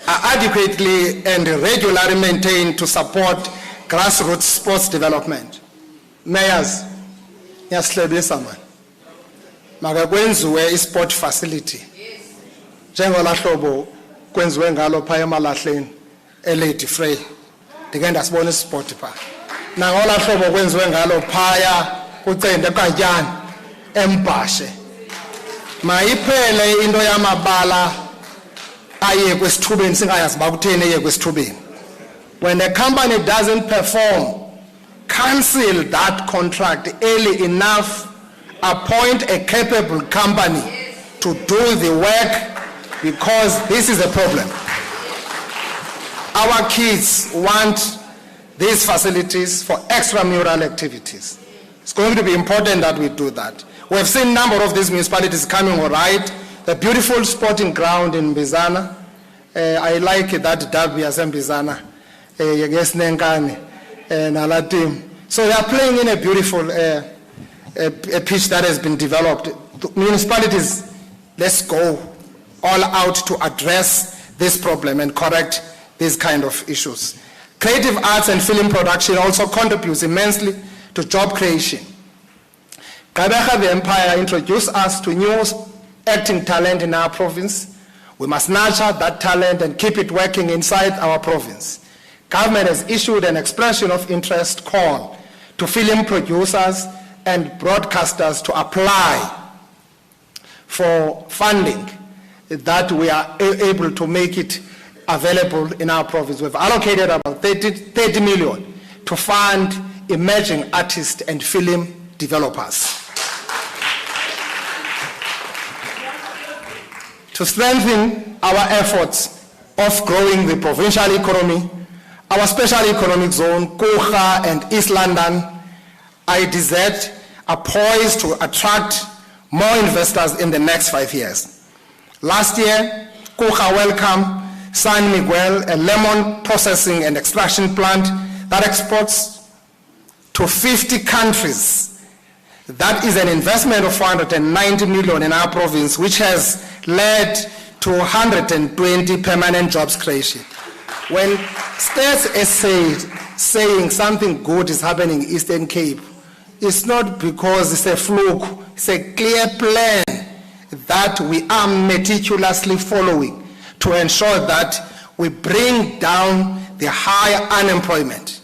are adequately and regularly maintained to support grassroots sports development. Mayors, niyasihlebisa man. Makakwenziwe i-sport facility. Njengola hlobo kwenziwe ngalo phaya emalahleni eLady Frey. Ndike ndasibona i-sport pha. Nangola hlobo kwenziwe ngalo phaya kuCende eKatyana eMbashe. Mayiphele into yamabala aye kwesithubeni singayazi bakutheni eye kwesithubeni. When a company doesn't perform, cancel that contract early enough, appoint a capable company to do the work, because this is a problem. Our kids want these facilities for extramural activities. It's going to be important that we do that. We have seen a number of these municipalities coming all right. The beautiful sporting ground in Bizana. I like that derby as in Bizana. Yes, Nenkani and our team. So they are playing in a beautiful a pitch that has been developed. Municipalities, let's go all out to address this problem and correct these kind of issues. Creative arts and film production also contributes immensely to job creation. Kabeja the Empire introduced us to new acting talent in our province. We must nurture that talent and keep it working inside our province. Government has issued an expression of interest call to film producers and broadcasters to apply for funding that we are able to make it available in our province. We've allocated about 30 million to fund emerging artists and film developers. To strengthen our efforts of growing the provincial economy, our special economic zone, Kocha and East London, IDZ, are poised to attract more investors in the next 5 years. Last year, Kocha welcomed San Miguel, a lemon processing and extraction plant that exports to 50 countries. That is an investment of 490 million in our province, which has led to 120 permanent jobs creation. When Stats is saying something good is happening in Eastern Cape, it's not because it's a fluke, it's a clear plan that we are meticulously following to ensure that we bring down the high unemployment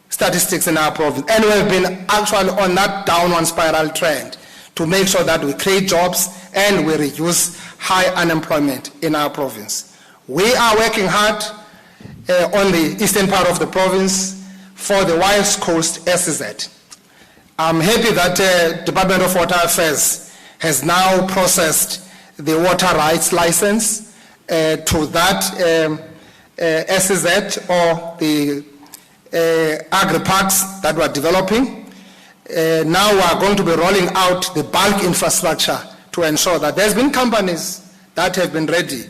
statistics in our province. And we've been actually on that downward spiral trend to make sure that we create jobs and we reduce high unemployment in our province. We are working hard on the eastern part of the province for the West Coast SEZ. I'm happy that Department of Water Affairs has now processed the water rights license to that SEZ or the agri-parks that we're developing. Now we are going to be rolling out the bulk infrastructure to ensure that there's been companies that have been ready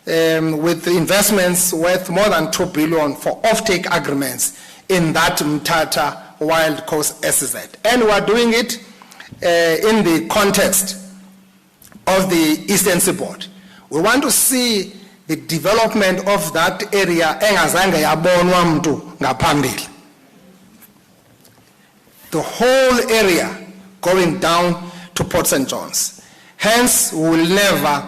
with investments worth more than 2 billion for offtake agreements in that Mthatha Wild Coast SEZ. And we are doing it in the context of the Eastern Seaboard. We want to see the development of that area engazange yabonwa mntu ngaphambili. The whole area going down to Port St. John's. Hence, we will never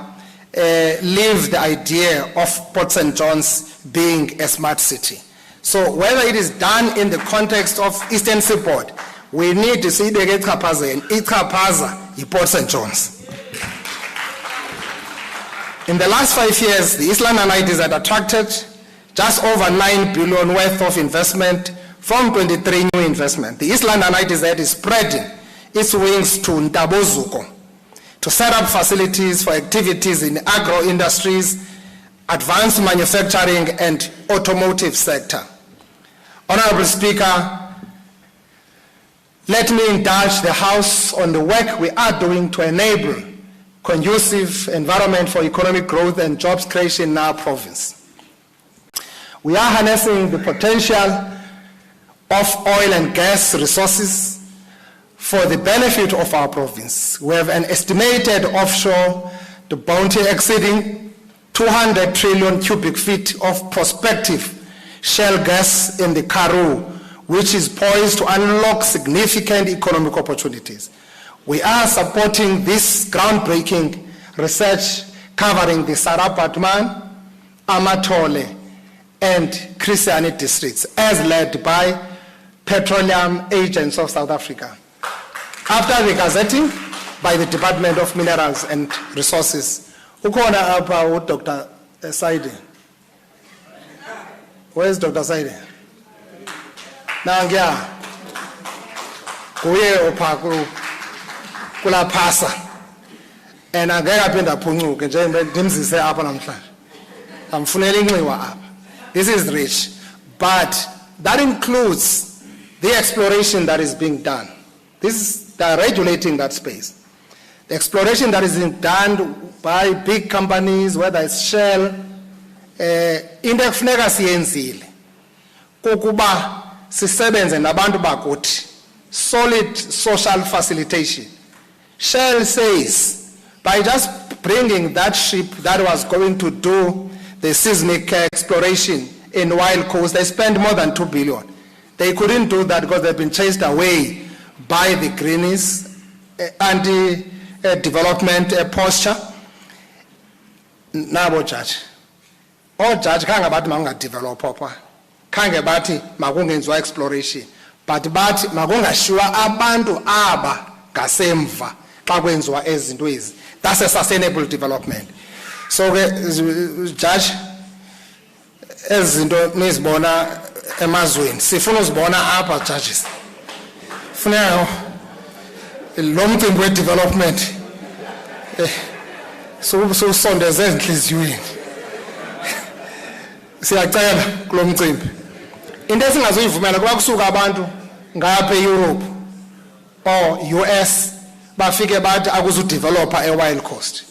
leave the idea of Port St. John's being a smart city. So whether it is done in the context of Eastern Seaboard, we need to see the Ichapaza, Port St. John's. In the last 5 years, the East London ITs had attracted just over 9 billion worth of investment from 23 new investment. The East London ITs is spreading its wings to Ntabozuko to set up facilities for activities in agro industries, advanced manufacturing and automotive sector. Honorable Speaker, let me indulge the House on the work we are doing to enable conducive environment for economic growth and jobs creation in our province. We are harnessing the potential of oil and gas resources for the benefit of our province. We have an estimated offshore the bounty exceeding 200 trillion cubic feet of prospective shale gas in the Karoo, which is poised to unlock significant economic opportunities. We are supporting this groundbreaking research covering the Sarapatman, Amatole, and Christiani districts, as led by Petroleum Agents of South Africa. After the gazetting by the Department of Minerals and Resources, ukhona apha Dr. Saide. Where's Dr. Saide? Nangia, kuye opha kula phasa, and angeke aphinda aphuncuke nje ndimzise apha namhlanje. Amfunela inxiwa apha. This is rich, but that includes the exploration that is being done. They are regulating that space. The exploration that is being done by big companies, whether it's Shell, into ekufuneka siyenzile kukuba sisebenze nabantu bakuthi, solid social facilitation. Shell says by just bringing that ship that was going to do the seismic exploration in Wild Coast, they spent more than 2 billion. They couldn't do that because they've been chased away by the Greenies anti-development posture. Nabo judge. Oh judge, kanga bati makunga develop papa. Kanga bati makungenziwa exploration. But bati makunga shua abantu aba ngasemva xa kwenziwa ezinto ezi. That's a sustainable development. So judge, ezinto nizibona emazweni sifuna uzibona apha judges. Funeka lo mcimbi we-development so sondeze ezinhliziyweni. Siyacela kulo mcimbi into esingazuyivumela kuba kusuka abantu ngapha eEurope or US bafike bathi akuzudevelopa eWild Coast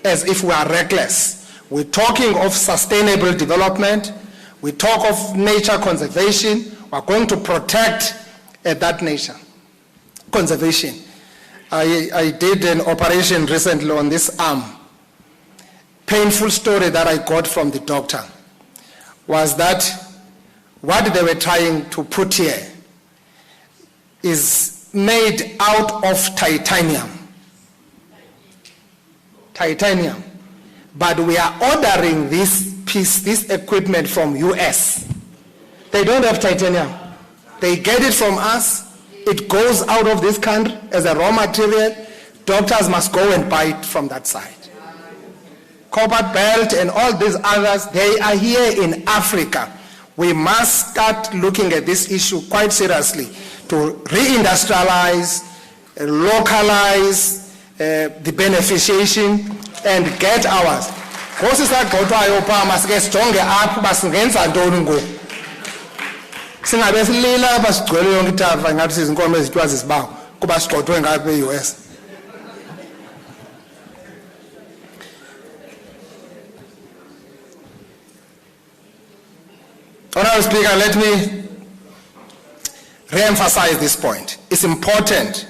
as if we are reckless. We're talking of sustainable development. We talk of nature conservation. We're going to protect that nature conservation. I did an operation recently on this arm. Painful story that I got from the doctor was that what they were trying to put here is made out of titanium. But we are ordering this equipment from US. They don't have titanium. They get it from us. It goes out of this country as a raw material. Doctors must go and buy it from that side. Copper belt and all these others, they are here in Africa. We must start looking at this issue quite seriously to reindustrialize, localize the beneficiation and get ours. Singabe silila basigcwele yonke ithafa ngathi sizinkomo ezithiwa zisibawo kuba sigxothwe ngapha e-US. Honorable Speaker, let me re-emphasize this point. It's important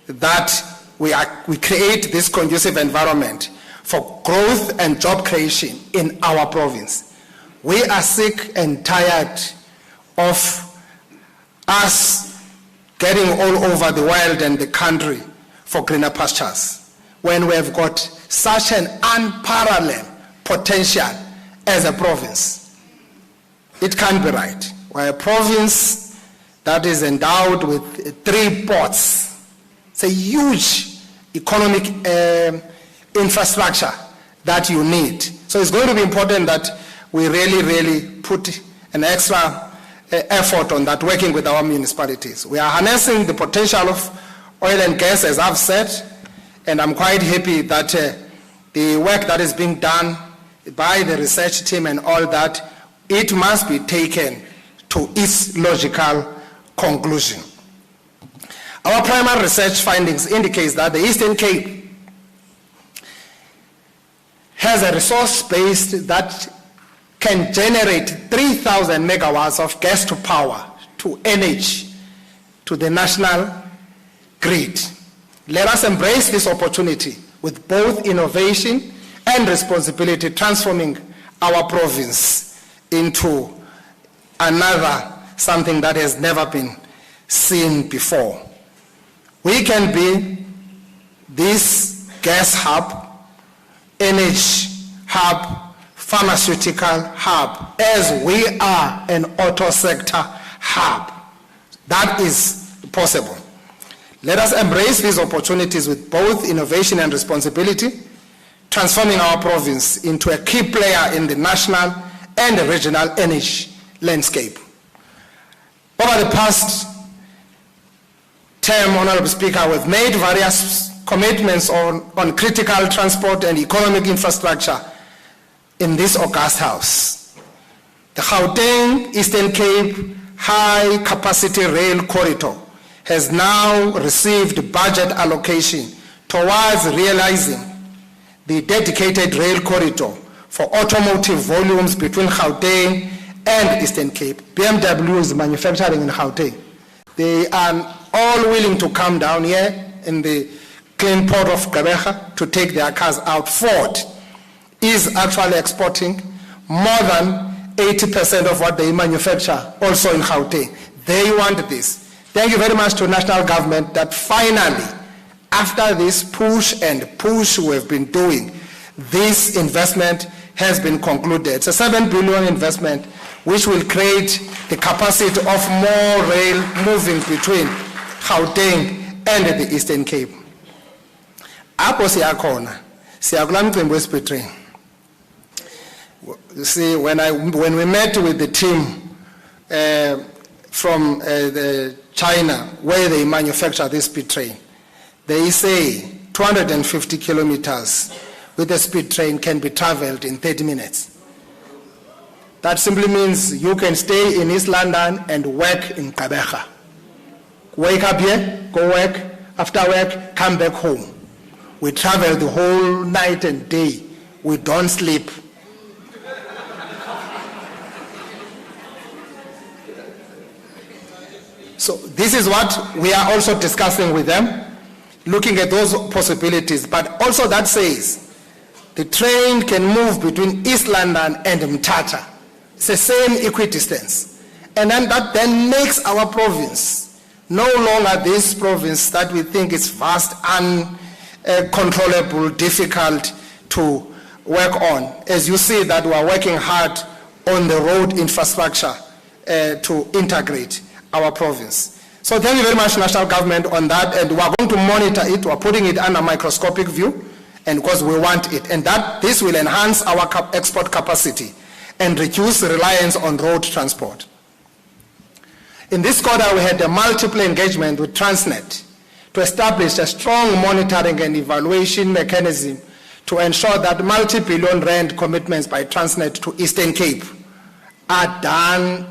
that we create this conducive environment for growth and job creation in our province. We are sick and tired of us getting all over the world and the country for greener pastures when we have got such an unparalleled potential as a province. It can't be right. We're a province that is endowed with 3 ports. It's a huge economic infrastructure that you need. So it's going to be important that we really put an extra effort on that, working with our municipalities. We are harnessing the potential of oil and gas, as I've said, and I'm quite happy that the work that is being done by the research team and all that, it must be taken to its logical conclusion. Our primary research findings indicates that the Eastern Cape has a resource base that can generate 3,000 megawatts of gas to power to energy to the national grid. Let us embrace this opportunity with both innovation and responsibility, transforming our province into another something that has never been seen before. We can be this gas hub, energy hub, pharmaceutical hub, as we are an auto sector hub. That is possible. Let us embrace these opportunities with both innovation and responsibility, transforming our province into a key player in the national and the regional energy landscape. Over the past term, Honorable Speaker, we've made various commitments on critical transport and economic infrastructure in this august house. The Gauteng Eastern Cape High Capacity Rail Corridor has now received budget allocation towards realizing the dedicated rail corridor for automotive volumes between Gauteng and Eastern Cape. BMW is manufacturing in Gauteng. They are all willing to come down here in the clean port of Gqeberha to take their cars out. Ford is actually exporting more than 80% of what they manufacture also in Gauteng. They want this. Thank you very much to national government that finally, after this push and push we've been doing, this investment has been concluded. It's a 7 billion investment which will create the capacity of more rail moving between Gauteng and the Eastern Cape. Apho siyakhona, siyakula mcimbi wespeed train. You see, when we met with the team from China, where they manufacture this speed train, they say 250 kilometers with a speed train can be traveled in 30 minutes. That simply means you can stay in East London and work in Gqeberha. Wake up here, go work, after work, come back home. We travel the whole night and day. We don't sleep. So this is what we are also discussing with them, looking at those possibilities. But also that says the train can move between East London and Mthatha. It's the same equidistance. And then that then makes our province no longer this province that we think is vast, uncontrollable, difficult to work on. As you see that we are working hard on the road infrastructure to integrate our province. So thank you very much, national government, on that, and we are going to monitor it. We are putting it under microscopic view, and because we want it, and that this will enhance our export capacity and reduce reliance on road transport. In this quarter, we had a multiple engagement with Transnet to establish a strong monitoring and evaluation mechanism to ensure that multi-billion rand commitments by Transnet to Eastern Cape are done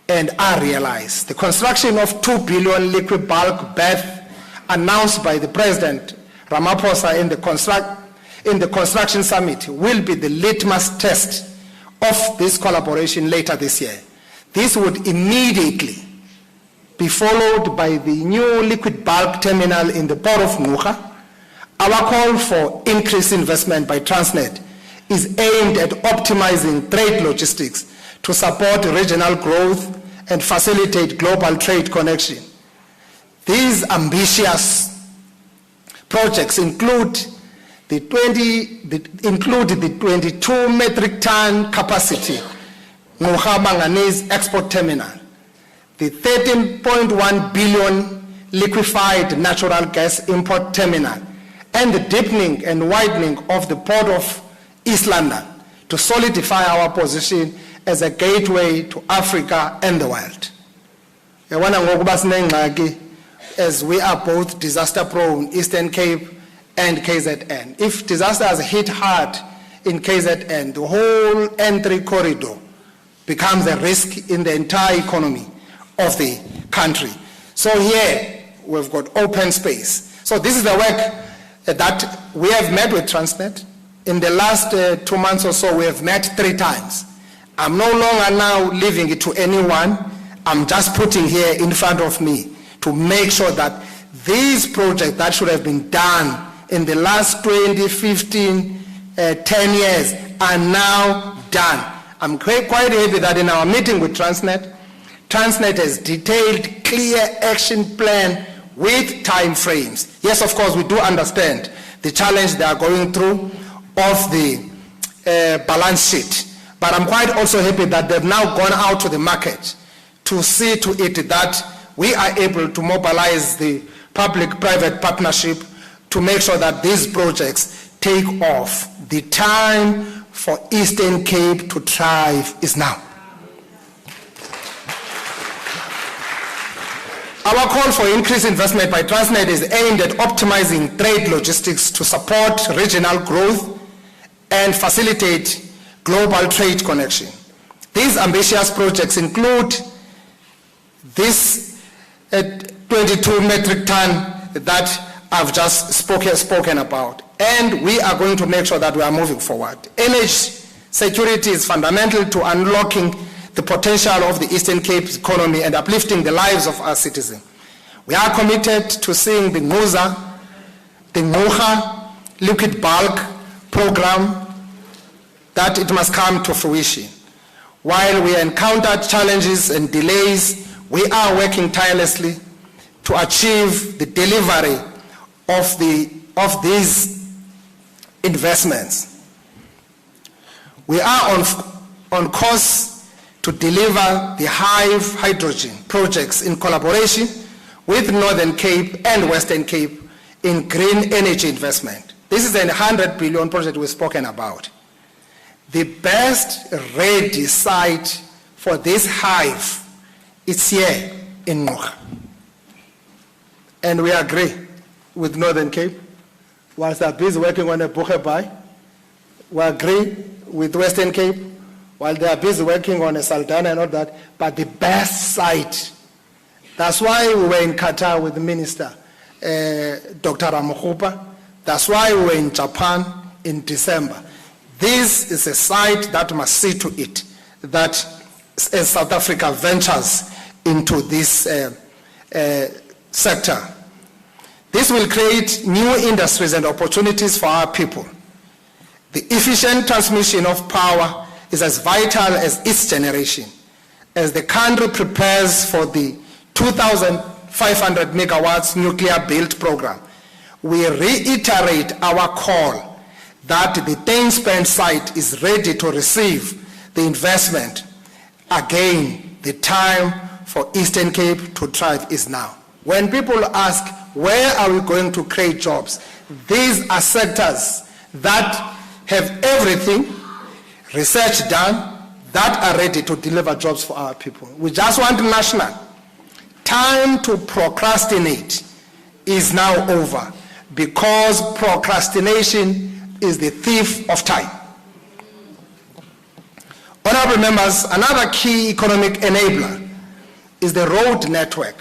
and are realized. The construction of 2 billion liquid bulk berth announced by the President Ramaphosa in the construction summit will be the litmus test of this collaboration later this year. This would immediately be followed by the new liquid bulk terminal in the port of Ngqura. Our call for increased investment by Transnet is aimed at optimizing trade logistics to support regional growth and facilitate global trade connection. These ambitious projects include the 22 metric ton capacity Ngqura Manganese Export Terminal, the 13.1 billion liquefied natural gas import terminal, and the deepening and widening of the port of East London to solidify our position as a gateway to Africa and the world. As we are both disaster prone, Eastern Cape and KZN. If disasters hit hard in KZN, the whole N3 corridor becomes a risk in the entire economy of the country. So here we've got open space. So this is the work that we have met with Transnet. In the last 2 months or so, we have met 3 times. I'm no longer now leaving it to anyone. I'm just putting here in front of me to make sure that these projects that should have been done in the last 20, 15, 10 years are now done. I'm quite happy that in our meeting with Transnet, Transnet has detailed clear action plan with time frames. Yes, of course, we do understand the challenge they are going through of the balance sheet. But I'm quite also happy that they've now gone out to the market to see to it that we are able to mobilize the public-private partnership to make sure that these projects take off. The time for Eastern Cape to thrive is now. Our call for increased investment by Transnet is aimed at optimizing trade logistics to support regional growth and facilitate global trade connection. These ambitious projects include this 22 metric ton that I've just spoken about, and we are going to make sure that we are moving forward. Energy security is fundamental to unlocking the potential of the Eastern Cape's economy and uplifting the lives of our citizens. We are committed to seeing the Ngqura liquid bulk program that it must come to fruition. While we encountered challenges and delays, we are working tirelessly to achieve the delivery of these investments. We are on course to deliver the Hive hydrogen projects in collaboration with Northern Cape and Western Cape in green energy investment. This is a 100 billion project we've spoken about. The best ready site for this Hive is here in Ngqura. And we agree with Northern Cape. Whilst they're busy working on a Buchebai, we agree with Western Cape, while they are busy working on a Saldanha and all that, but the best site. That's why we were in Qatar with the Minister, Dr. Ramokgopa. That's why we were in Japan in December. This is a site that must see to it that as South Africa ventures into this sector. This will create new industries and opportunities for our people. The efficient transmission of power is as vital as its generation. As the country prepares for the 2,500 megawatts nuclear build program, we reiterate our call that the Tainspan site is ready to receive the investment. Again, the time for Eastern Cape to thrive is now. When people ask, where are we going to create jobs? These are sectors that have everything, research done, that are ready to deliver jobs for our people. We just want national. Time to procrastinate is now over, because procrastination is the thief of time. Honorable members, another key economic enabler is the road network.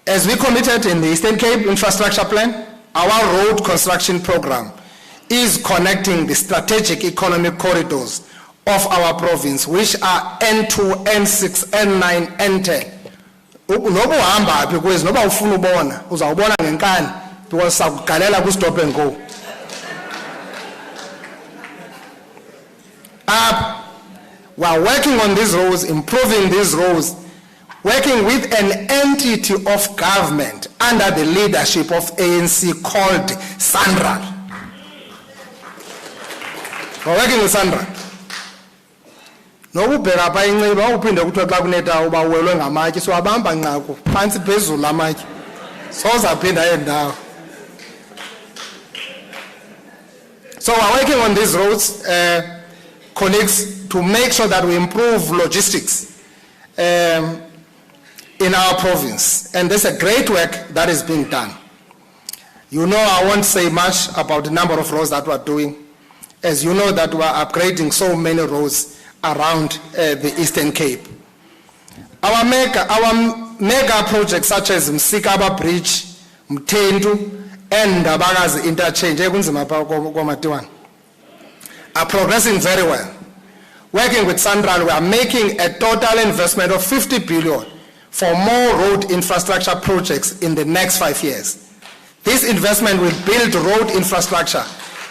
As we committed in the Eastern Cape Infrastructure Plan, our road construction program is connecting the strategic economic corridors of our province, which are N2, N6, N9, N10. Noba uhamba aphi kwezi, noba ufuna ubona, uzawubona ngenkani, because sakugalela ku stop and go. We are working on these roads, improving these roads, working with an entity of government under the leadership of ANC called Sandra. We're working with Sandra. Nokubheka apha inxiba uphinde kuthiwa xa kuneta uba uwelwe ngamatye siwabamba nqaku phantsi phezulu amatye sozaphinda endawo. So we're working on these roads, colleagues, to make sure that we improve logistics in our province, and there's a great work that is being done. You know, I won't say much about the number of roads that we're doing, as you know that we're upgrading so many roads around the Eastern Cape. Our mega projects such as Msikaba Bridge, Mtendu, and Ndabakazi Interchange are progressing very well. Working with Sandral, we are making a total investment of 50 billion for more road infrastructure projects in the next 5 years. This investment will build road infrastructure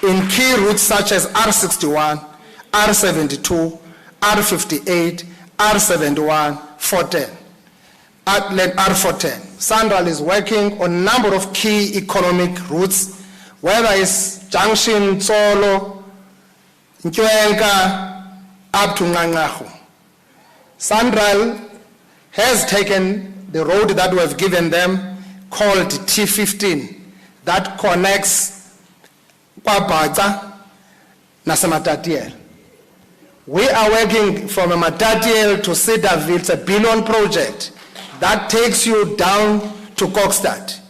in key routes such as R61, R72, R58, R71, 410, R410. Sandral is working on a number of key economic routes, whether it's Junction, Tsolo, Ntwenka, up to Ngangahu. Sandral has taken the road that we have given them called T15 that connects Kwabata Nasamatatiel. We are working from Matatiel to Cedarville. It's a billion project that takes you down to Kokstad.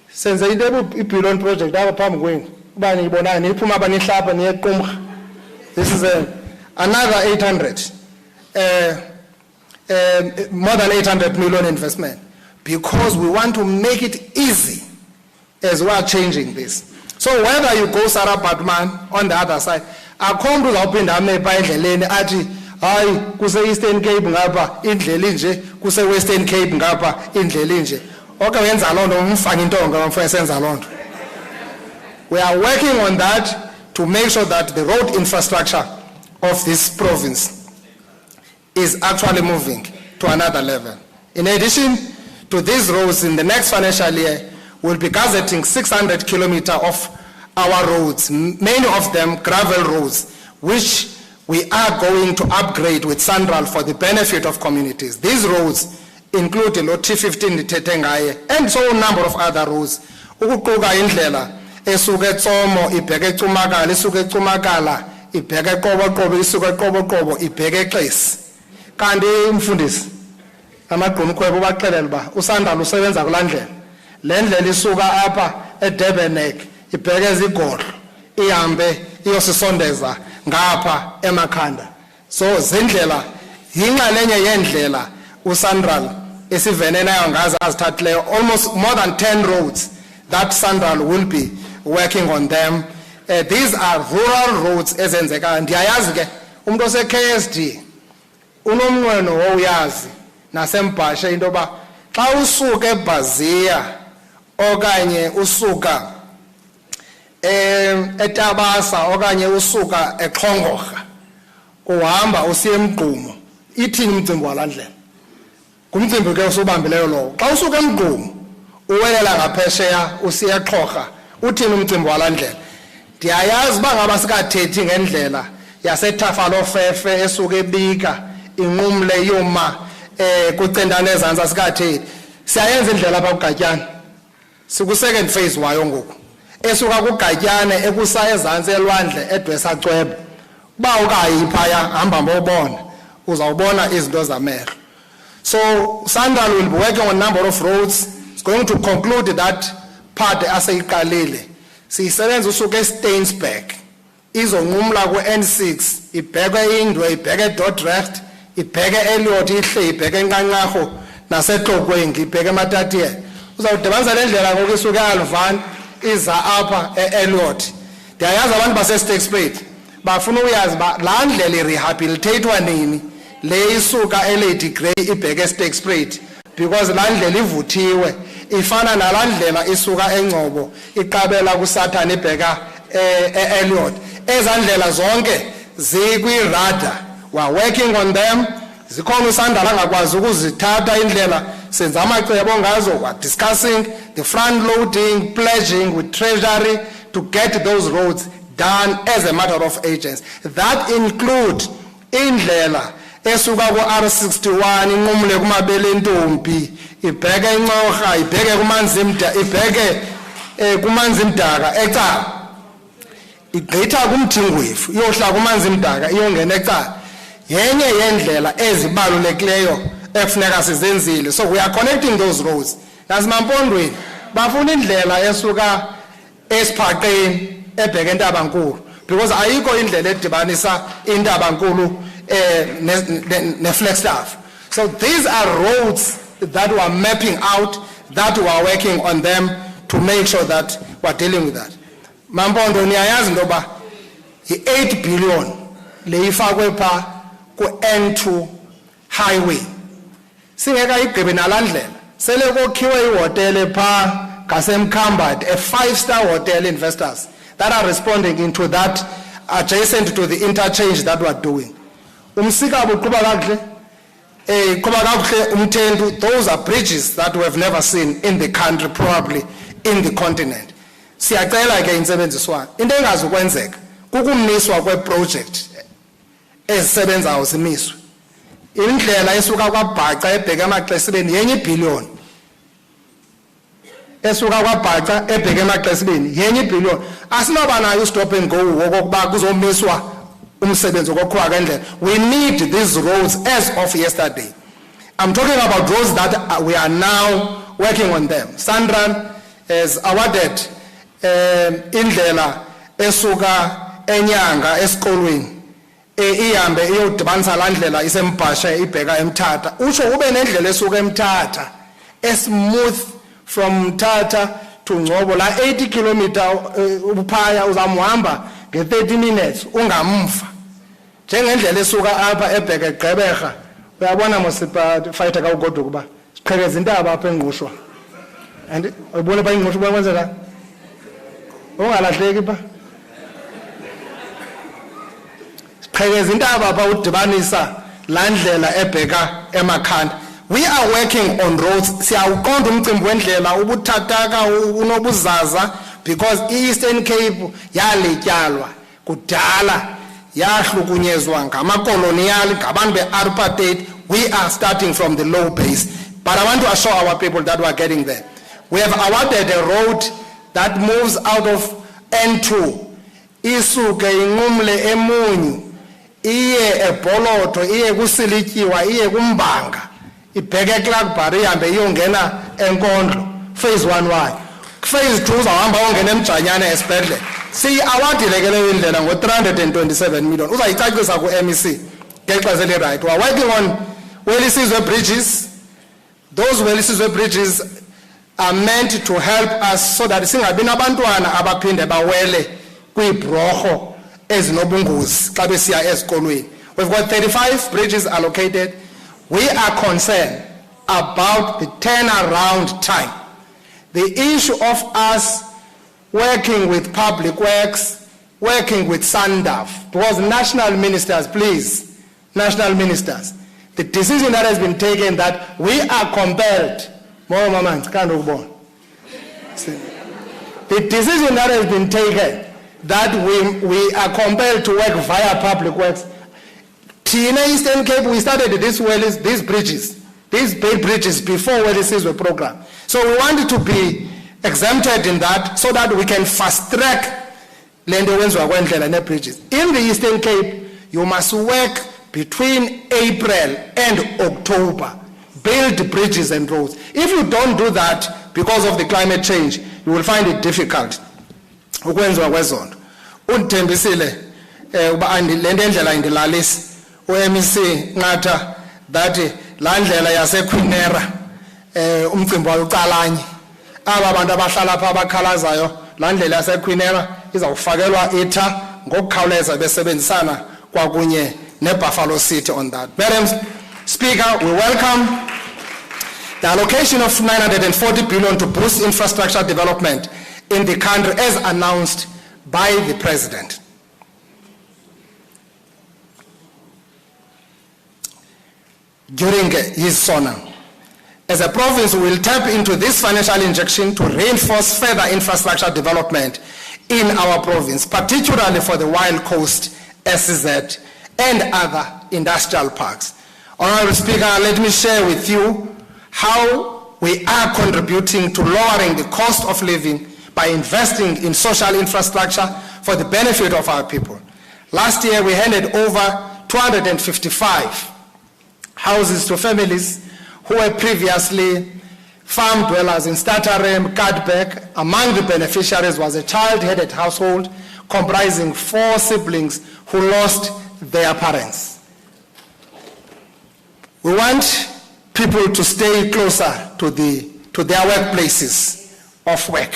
Since the billion project, this is another 800, more than 800 million investment, because we want to make it easy as we are changing this. So whether you go Sarah Batman on the other side, I come to the open indleleni athi hayi kuse Eastern Cape ngapha indlela nje kuse Western Cape ngapha indlela nje okay wenza lonto umfaka intonga mfana senza lonto. We are working on that to make sure that the road infrastructure of this province is actually moving to another level. In addition to these roads, in the next financial year, we'll be gazetting 600 kilometers of our roads, many of them gravel roads, which we are going to upgrade with Sandral for the benefit of communities. These roads include the T15 Tetengaye and so a number of other roads. Ukuquka indlela esuke Tsomo ibheke eCumakala, esuke eCumakala ibheke eQoboqobo, isuke eQoboqobo ibheke eXesi. Kanti umfundisi amagqumkhwebo ubaxelela uba uSandral usebenza kulandlela. Le ndlela isuka apha eDurbanneck ibheke ezigodlo ihambe iyosisondeza ngapha eMakhanda. So zindlela yinxalenye yendlela uSandral esivene nayo ngazi azithathileyo, almost more than 10 roads that Sandral will be working on them. These are rural roads ezenzeka. Ndiyayazi ke umuntu ose KSD unomnqweno woyazi nasembhashe into ba xa usuka eBhazia okanye usuka eTabasa okanye usuka eXhongorha uhamba usiya eMgqumo ithini umcimbi walandlela kumcimbi ke usubambileyo lowo xa usuka eMgqumo uwelela ngaphesheya usiya eXhorha uthini umcimbi walandlela ndiyayazi uba ngaba sikathethi ngendlela yaseThafalofefe esuka eBika inqumle yoma kucentana ezantsi sikathethi siyayenza indlela apha kuGatyana siku-second phase wayo ngoku esuka kuGatyane ekusa ezantsi elwandle eDwesacwebe uba ukayiphaya hamba mbobona uzawubona izinto zamehlo. So Sandal will be working on a number of roads. It's going to conclude that part aseyiqalile siyisebenza usuka eStainsburg izonqumla ku-N6 ibheke iNdwe ibheke eDordrecht ibheke eEliot ihle ibheke eNqanqarho naseXokwengi ibheke eMatatiyela uzawudibanisa le ndlela ngoku isuka eAlvan iza apha eEliot. Ndiyayazi abantu baseStakespruit bafuna uyazi ba laa ndlela irehabilitatwa nini le isuka eLady Grey ibheke eStakespruit because laa ndlela ivuthiwe ifana nalaa ndlela isuka eNgcobo iqabela kuSathana ibheka eEliot. Eza ndlela zonke zikwirada. We're working on them. Zikhona uSandala angakwazi ukuzithatha indlela senza amacebo ngazo. We're discussing the front loading, pledging with Treasury to get those roads done as a matter of urgency. That include indlela esuka ku-R61 inqumle kumabele ntombi ibheke eNxorha ibheke kuManzimda ibheke kuManzimdaka eCala igqitha kuMthingwefu iyohla kuManzimdaka iyongena eCala yenye yendlela ezibalulekileyo ekufuneka sizenzile. So we are connecting those roads. Nazimampondweni bafuna indlela esuka eSiphaqeni ebheke eNtabankulu because ayikho indlela edibanisa iNtabankulu ne-Flagstaff. So these are roads that we are mapping out, that we are working on them to make sure that we are dealing with that. Mampondo niyayazi ndoba i-8 billion leyifakwe pha ku-N2 highway singeka igqibe nalandlela sele kokhiwe ihotele pha ngasemkhambad a 5-star hotel investors that are responding into that adjacent to the interchange that we are doing. Umsikabo uqhuba kakuhle qhuba kakuhle umthendu. Those are bridges that we have never seen in the country, probably in the continent. Siyacela ke insebenziswana into engazukwenzeka kukumniswa kweproject ezisebenzayo zimiswe. Indlela esuka kwaBhaca ebheke emaXesibeni yenye ibhillion esuka kwaBhaca ebheke emaXesibeni yenye ibhillion asinoba nayo stop and go wokokuba kuzomiswa umsebenzi wokuqhuba ngendlela. We need these roads as of yesterday. I'm talking about roads that we are now working on them. Sandran has awarded indlela esuka enyanga esikolweni ihambe iyodibanisa laa ndlela isembhashe ibheka eMthatha utsho ube nendlela esuka eMthatha smooth from Mthatha to Ngcobo la 80 kilometer uphaya uzamhamba nge-30 minutes ungamva njengendlela esuka apha ebheke eGqeberha uyabona mosipa fighter kawugodwa kuba siqhekeza intaba apha eNgqushwa and ubone pha eNgqushwa ubona kwenzeka ungalahleki pha siqhekeza intaba apha udibanisa laa ndlela ebheka emakhanda. We are working on roads. Siyawuqonda umcimbi wendlela ubuthathaka unobuzaza because i-Eastern Cape yalityalwa kudala yahlukunyezwa ngamakolonial ngabantu be-apartheid. We are starting from the low base, but I want to assure our people that we are getting there. We have awarded a road that moves out of N2 isuke inqumle eMunyu iye eBholoto iye kuSilityiwa iye kuMbanga ibheke eClarkbury ihambe iyongena eNkondlo phase 1 wayo. Phase 2 uzawuhamba ongena eMjanyana esibhedlele. Siyi-awadile ke leyo indlela ngo-327 million uzayicacisa ku-MEC ngexesha eli-right. We are working on Welisizwe bridges. Those Welisizwe bridges are meant to help us so that singabi nabantwana abaphinde bawele kwiibhorho ezinobungozi xa besiya ezikolweni. We've got 35 bridges allocated. We are concerned about the turnaround time. The issue of us working with Public Works, working with SANDAF, because national ministers, please, national ministers, the decision that has been taken that we are compelled, the decision that has been taken that we are compelled to work via Public Works. Tina Eastern Cape, we started these bridges before Wellies were programmed. So we wanted to be exempted in that so that we can fast track bridges. In the Eastern Cape, you must work between April and October, build bridges and roads. If you don't do that because of the climate change, you will find it difficult. Ukwenziwa kwezonto undithembisile uba le ndlela indilalisi uMC Nqatha that la ndlela yaseQuinera umcimbi wacalanye aba bantu abahlala pha abakhalazayo la ndlela yaseQuinera izawufakelwa itha ngokukhawuleza besebenzisana kwakunye neBuffalo City on that. Madam Speaker, we welcome the allocation of 940 billion to boost infrastructure development in the country as announced by the President. During his sonor, as a province, we will tap into this financial injection to reinforce further infrastructure development in our province, particularly for the Wild Coast, SZ, and other industrial parks. Honorable Speaker, let me share with you how we are contributing to lowering the cost of living by investing in social infrastructure for the benefit of our people. Last year, we handed over 255 houses to families who were previously farm dwellers in Statarem, Kadbek. Among the beneficiaries was a child-headed household comprising 4 siblings who lost their parents. We want people to stay closer to their workplaces of work,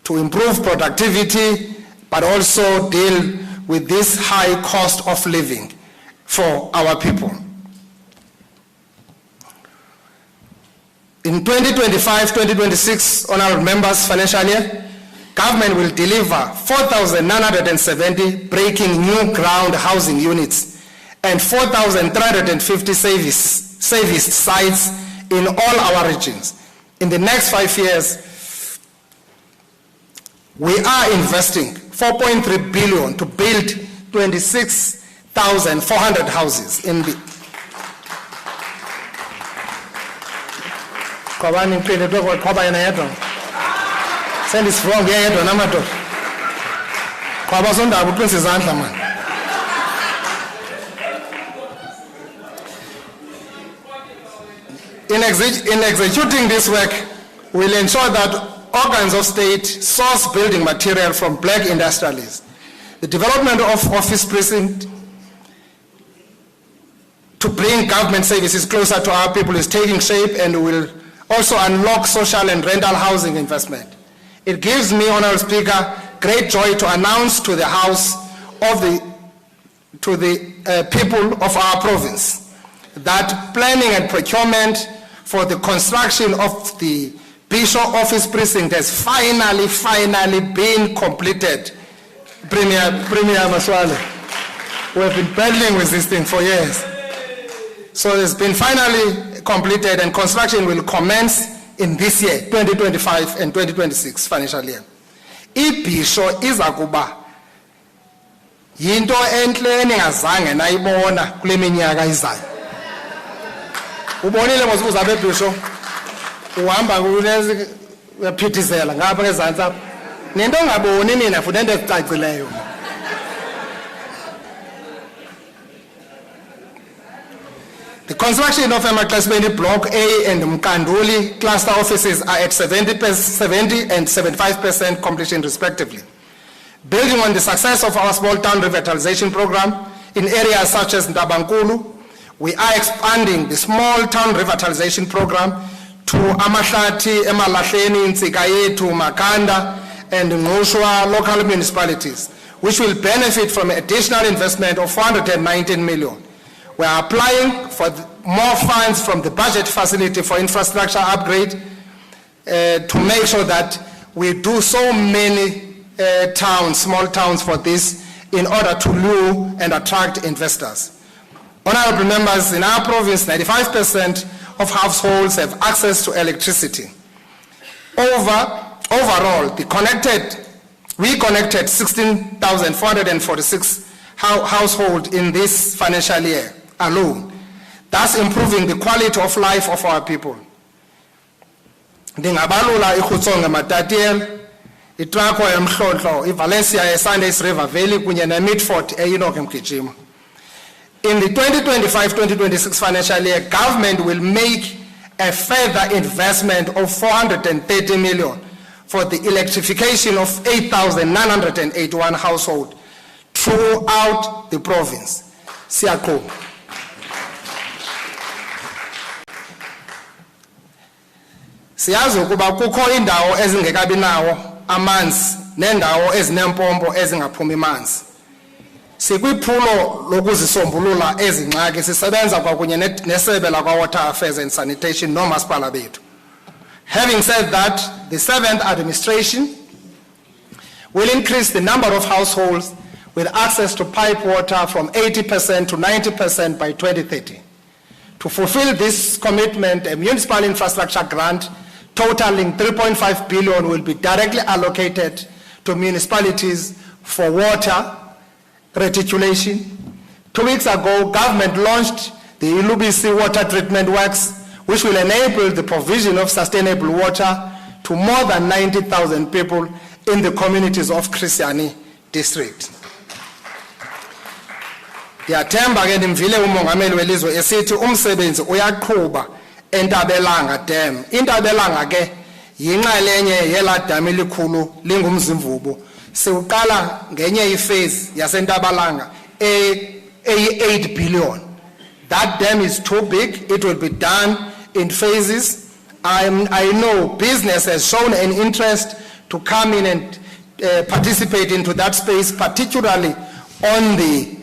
to improve productivity, but also deal with this high cost of living for our people. In 2025-2026, honorable members, financial year, government will deliver 4,970 breaking new ground housing units and 4,350 serviced sites in all our regions. In the next 5 years, we are investing 4.3 billion to build 26,400 houses in the send this wrong here in executing this work, we will ensure that organs of state source building material from black industrialists. The development of office precinct to bring government services closer to our people is taking shape and will also unlock social and rental housing investment. It gives me, Honorable Speaker, great joy to announce to the House to the people of our province that planning and procurement for the construction of the Bhisho office precinct has finally been completed. Premier Maswale, we have been battling with this thing for years. So it's been finally completed and construction will commence in this year, 2025 and 2026 financial year. Bhisho izakuba yinto enhle eningazange nayibona kule minyaka izayo. Ubonile mos uzabe Bhisho uhamba kulezi uyaphithizela ngapha ezantsi apha. Nento ongaboni nina futhi into ecacileyo. The construction of Emaklasbeni Block A and Mkanduli cluster offices are at 70% and 75% completion respectively. Building on the success of our small town revitalization program in areas such as Ndabankulu, we are expanding the small town revitalization program to Amahlati, Emalahleni, Ntsikayetu, Makanda, and Ngoshwa local municipalities, which will benefit from additional investment of 419 million. We are applying for more funds from the budget facility for infrastructure upgrade to make sure that we do so many towns, small towns for this in order to lure and attract investors. Honorable members, in our province, 95% of households have access to electricity. Overall, we connected 16,446 households in this financial year alone, thus improving the quality of life of our people. Ndingabalula iKhutsonga Matatiele, iTrakwa eMhlohlo, iValencia eSundays River Valley kunye neMidford eYinok eMgijimo. In the 2025-2026 financial year, government will make a further investment of 430 million for the electrification of 8,981 households throughout the province. Siyaqhuba. Siyazi ukuba kukho indawo ezingekabi nawo amanzi nendawo ezinempompo ezingaphumi manzi. Sikwiphulo lokuzisombulula ezingxaki sisebenza kwakunye nesebe lakwa Water Affairs and Sanitation nomasipala bethu. Having said that, the 7th administration will increase the number of households with access to pipe water from 80% to 90% by 2030. To fulfill this commitment, a municipal infrastructure grant totaling 3.5 billion will be directly allocated to municipalities for water reticulation. 2 weeks ago, government launched the Ilubisi water treatment works, which will enable the provision of sustainable water to more than 90,000 people in the communities of Krisiani district. Ndiyathemba ke ndimvile umongameli welizwe esithi umsebenzi uyaqhuba eNtabelanga Dam. iNtabelanga ke yinxalenye yela dam elikhulu lingumzimvubu. Siuqala ngenye iphase yaseNtabelanga eyi-8 billion. That dam is too big. It will be done in phases. I know business has shown an interest to come in and participate into that space, particularly on the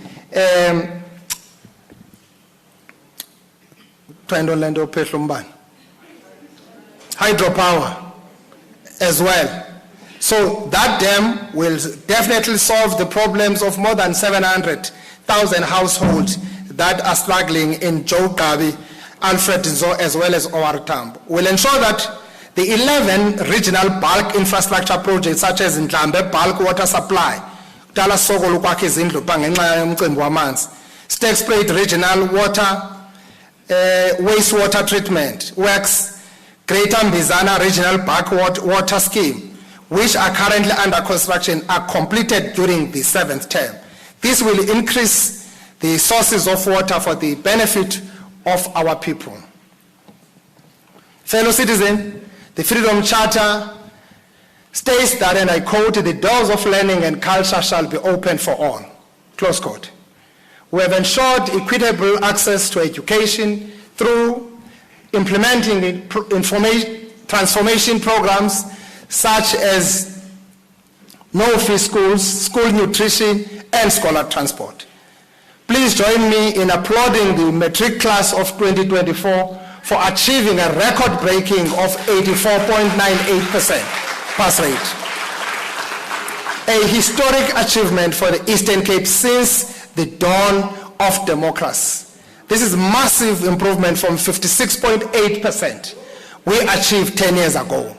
hydropower as well. So that dam will definitely solve the problems of more than 700,000 households that are struggling in Jogabi, Alfred Nzo, as well as Owartambo. We'll ensure that the 11 regional bulk infrastructure projects, such as Ndlambe bulk water supply, Stakes Plate regional water, wastewater treatment works, Greater Mbizana regional bulk water scheme, which are currently under construction, are completed during the 7th term. This will increase the sources of water for the benefit of our people. Fellow citizens, the Freedom Charter states that, and I quote, the doors of learning and culture shall be open for all, close quote. We have ensured equitable access to education through implementing transformation programs such as no-fee schools, school nutrition, and scholar transport. Please join me in applauding the matric class of 2024 for achieving a record-breaking of 84.98% pass rate. A historic achievement for the Eastern Cape since the dawn of democracy. This is massive improvement from 56.8% we achieved 10 years ago.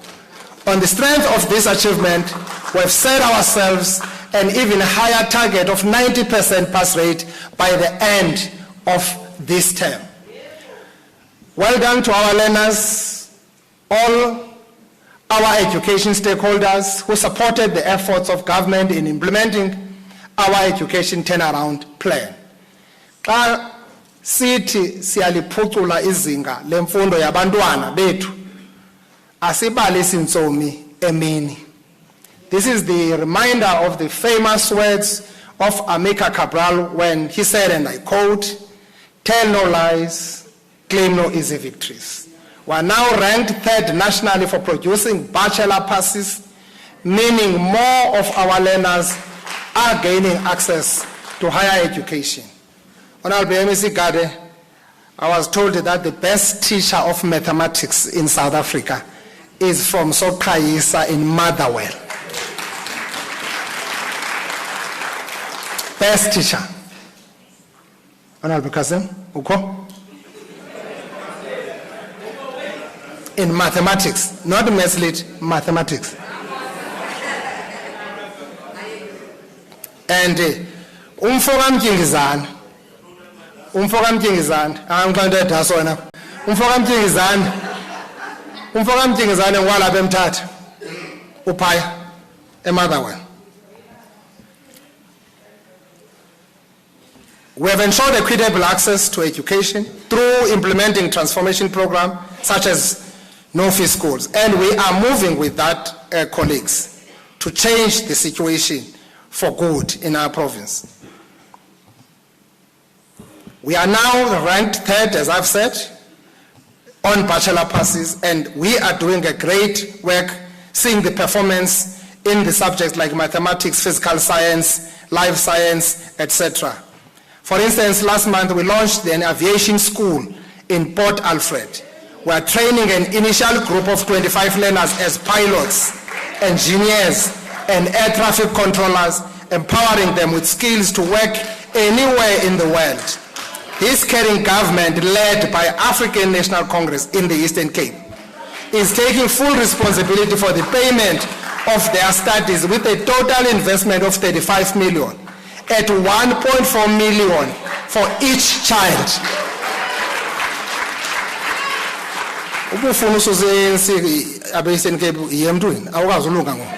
On the strength of this achievement, we have set ourselves an even higher target of 90% pass rate by the end of this term. Well done to our learners, all our education stakeholders who supported the efforts of government in implementing our education turnaround plan. Xa sithi siyaliphucula izinga lemfundo yabantwana bethu, asibalisi ntsomi emini. This is the reminder of the famous words of Amilcar Cabral when he said, and I quote, "Tell no lies, claim no easy victories." We are now ranked 3rd nationally for producing bachelor passes, meaning more of our learners are gaining access to higher education. Honorable MEC Gade, I was told that the best teacher of mathematics in South Africa is from Soqayisa in Motherwell. Best teacher. Honorable Kasim, Uko? In mathematics, not math lit, mathematics. And umfoka Mjingizana, I'm going to tell you now. Umfoka Mjingizana ngwala bemthatha uphaya eMotherwell. We have ensured equitable access to education through implementing transformation programs such as no-fee schools, and we are moving with that, colleagues, to change the situation for good in our province. We are now ranked third, as I've said, on bachelor passes, and we are doing a great work seeing the performance in the subjects like mathematics, physical science, life science, etc. For instance, last month we launched an aviation school in Port Alfred. We are training an initial group of 25 learners as pilots, engineers, and air traffic controllers, empowering them with skills to work anywhere in the world. This caring government, led by African National Congress in the Eastern Cape, is taking full responsibility for the payment of their studies with a total investment of 35 million at 1.4 million for each child. Ubufuna usuze abe-Eastern Cape yemntwini awukazi ulunga ngoba.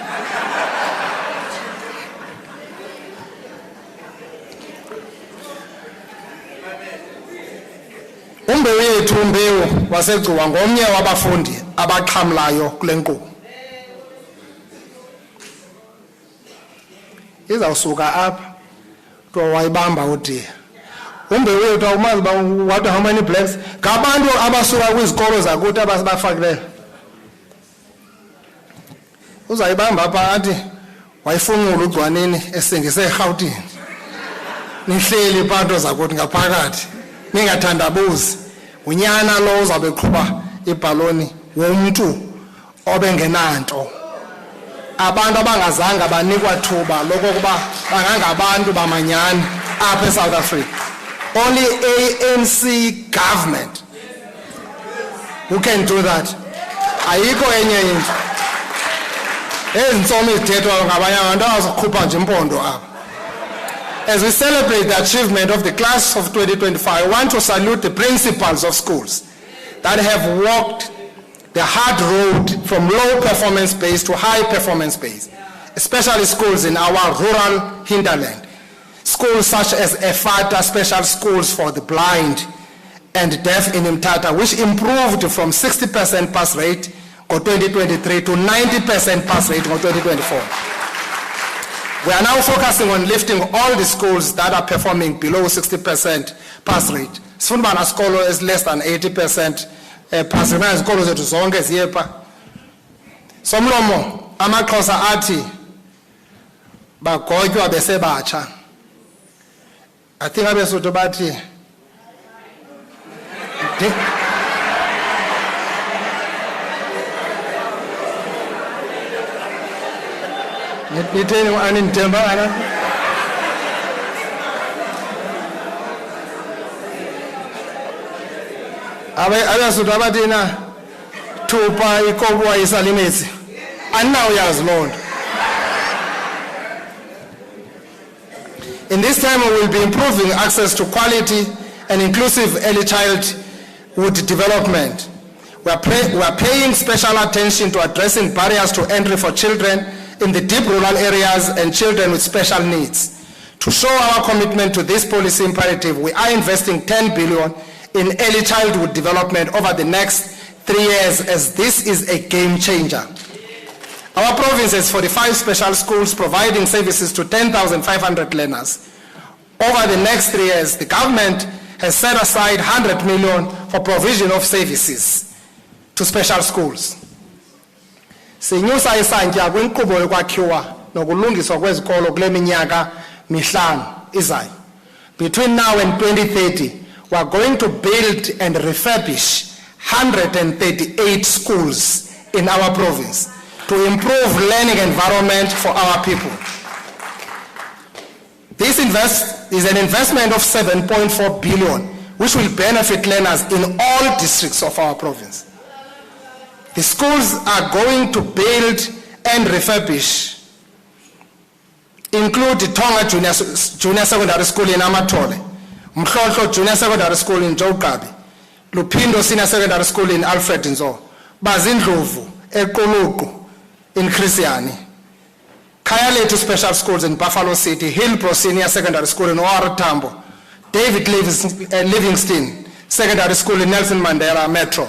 Umbewu yethu umbewu wasegcuwa ngomnye wabafundi abaxhamlayo kule nkqubo. Izawusuka apha to wayibamba udiya. Umbewu yethu awumazi uba what how many blacks ngabantu abasuka kwizikolo zakuthi abafakileyo. Uzayibamba apha athi wayifunula ugcwanini esingise eRhawutini. Nihleli ipanto zakuthi ngaphakathi. Ningathandabuzi unyana lo uzabe qhuba ibhaloni womuntu obengenanto. Abantu abangazanga banikwa thuba lokokuba bangangabantu bamanyani apha eSouth Africa. Only ANC government who can do that. Ayikho enye into. Ezintsomi izithethwa ngabanye abantu abazokhupha nje impondo apha. As we celebrate the achievement of the class of 2025, I want to salute the principals of schools that have walked the hard road from low performance base to high performance base, especially schools in our rural hinterland. Schools such as EFATA, special schools for the blind and deaf in Mthatha, which improved from 60% pass rate in 2023 to 90% pass rate in 2024. We are now focusing on lifting all the schools that are performing below 60% pass rate. Sifundibana skolo is less than 80% pass rate. Izikolo zethu zonke ziyepa. Somlomo amaXhosa athi bagotywa besebatsha. I think abeSuthu bathi nitheni anindithembanga abeSuthu abathina thupha ikobo isalimetsi andinawuyazi loo nto. In this time, we will be improving access to quality and inclusive early childhood development. We are paying special attention to addressing barriers to entry for children in the deep rural areas and children with special needs. To show our commitment to this policy imperative, we are investing 10 billion in early childhood development over the next 3 years, as this is a game changer. Our province has 45 special schools providing services to 10,500 learners. Over the next 3 years, the government has set aside 100 million for provision of services to special schools. Sinyusa isantya kwinkqubo yokwakhiwa nokulungiswa kwezikolo kule minyaka mihlanu izayo. Between now and 2030, we are going to build and refurbish 138 schools in our province to improve learning environment for our people. This is an investment of 7.4 billion, which will benefit learners in all districts of our province. The schools are going to build and refurbish, include the Tonga Junior Secondary School in Amatole, Mhlonhlo Junior Secondary School in Jogabi, Lupindo Senior Secondary School in Alfred Nzo, Bazindlovu, Ekoluku in Christiani, Kayaletu Special Schools in Buffalo City, Hillbrook Senior Secondary School in Oara Tambo, David Livingston Secondary School in Nelson Mandela Metro,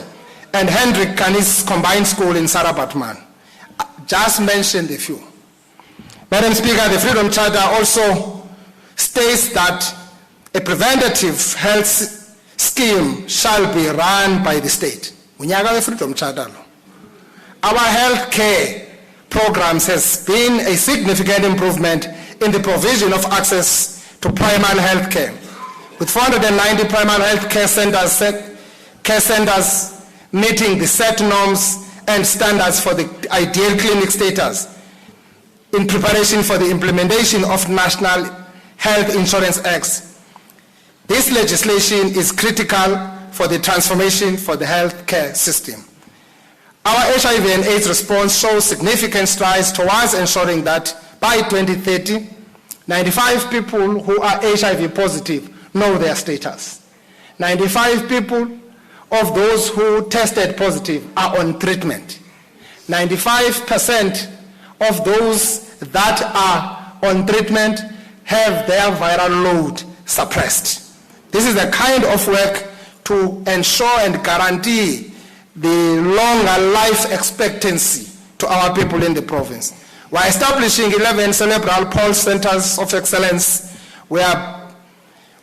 and Hendrik Kanis Combined School in Sarabatman. Just mentioned a few. Madam Speaker, the Freedom Charter also states that a preventative health scheme shall be run by the state. The Freedom Charter. Our health care programs has been a significant improvement in the provision of access to primary health care. With 490 primary health care centers meeting the set norms and standards for the ideal clinic status in preparation for the implementation of National Health Insurance Acts. This legislation is critical for the transformation for the healthcare system. Our HIV and AIDS response shows significant strides towards ensuring that by 2030, 95 people who are HIV positive know their status. 95 people of those who tested positive are on treatment. 95% of those that are on treatment have their viral load suppressed. This is the kind of work to ensure and guarantee the longer life expectancy to our people in the province. We're establishing 11 cerebral pulse centers of excellence. We are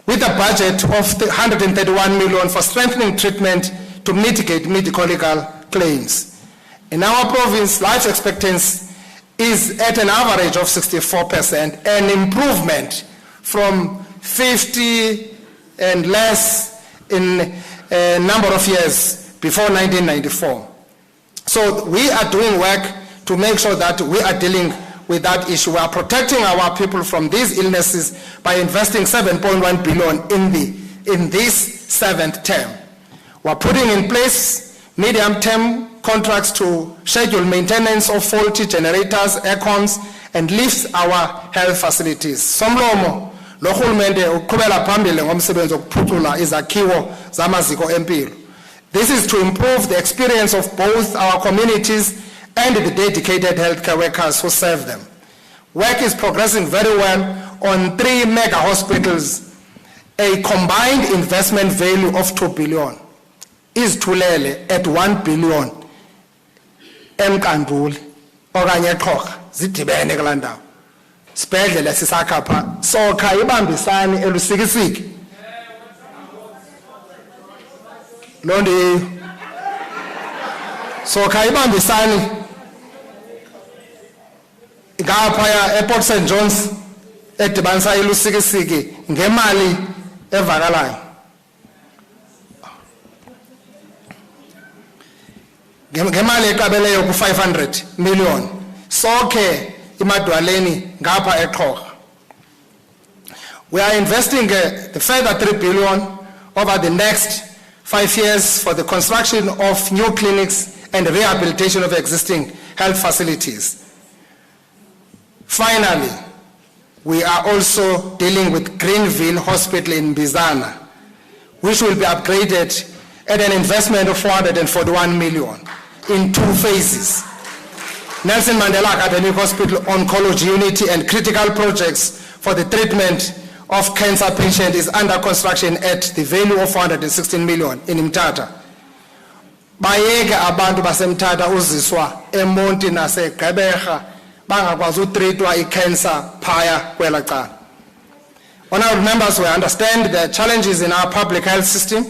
with a budget of 131 million for strengthening treatment to mitigate medical legal claims. In our province, life expectancy is at an average of 64%, an improvement from 50 and less in a number of years before 1994. So we are doing work to make sure that we are dealing with that issue. We are protecting our people from these illnesses by investing 7.1 billion in this 7th term. We are putting in place medium-term contracts to schedule maintenance of faulty generators, aircons, and lifts our health facilities. Somlomo, lo hulumende uqhubela phambili ngomsebenzi wokuphucula izakhiwo zamaziko empilo. This is to improve the experience of both our communities and the dedicated healthcare workers who serve them. Work is progressing very well on 3 mega hospitals, a combined investment value of 2 billion. Is Tulele at 1 billion. Mkanduli, okanye eXhoga, zidibene kula ndawo. Sibhedlele sisakha pha, sokha ibambisani elusikisiki. Londi sokha ibambisani ngapha ePort St John's edibanisa ilusikisiki ngemali evakalayo. Ngemali eqabeleyo ku 500 million. Sokhe imadwaleni ngapha eXhoga. We are investing the further 3 billion over the next 5 years for the construction of new clinics and rehabilitation of existing health facilities. Finally, we are also dealing with Greenville Hospital in Bizana, which will be upgraded at an investment of 441 million in 2 phases. Nelson Mandela Academic Hospital Oncology Unity and critical projects for the treatment of cancer patients is under construction at the value of 416 million in Mthatha. Bayeke abantu basemthatha uziswa eMonti naseGqeberha bangakwazi utreatwa icancer phaya kwela cala. Honorable members, we understand the challenges in our public health system.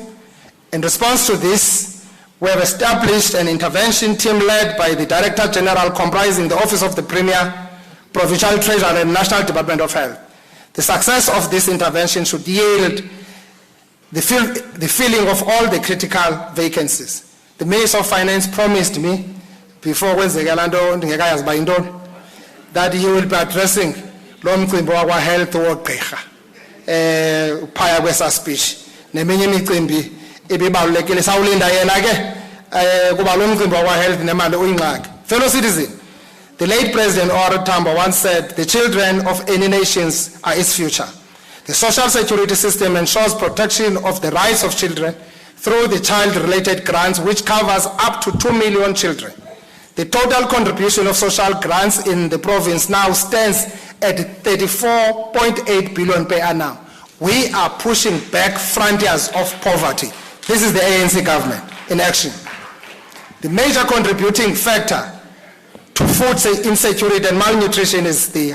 In response to this, we have established an intervention team led by the Director General comprising the Office of the Premier, Provincial Treasurer and National Department of Health. The success of this intervention should yield the filling of all the critical vacancies. The Minister of Finance promised me before kwenzeka lanto ndingekayazi ba yintoni, that he will be addressing lo mcimbi wakwa health wogqirha phaya kwesa speech neminye imicimbi ebibalulekile sawulinda yena ke kuba lo mcimbi wakwa health nemali uyingxaki. Fellow citizen, the late President Or Tambo once said, the children of any nations are its future. The social security system ensures protection of the rights of children through the child-related grants, which covers up to 2 million children. The total contribution of social grants in the province now stands at 34.8 billion per annum. We are pushing back frontiers of poverty. This is the ANC government in action. The major contributing factor to food insecurity and malnutrition is the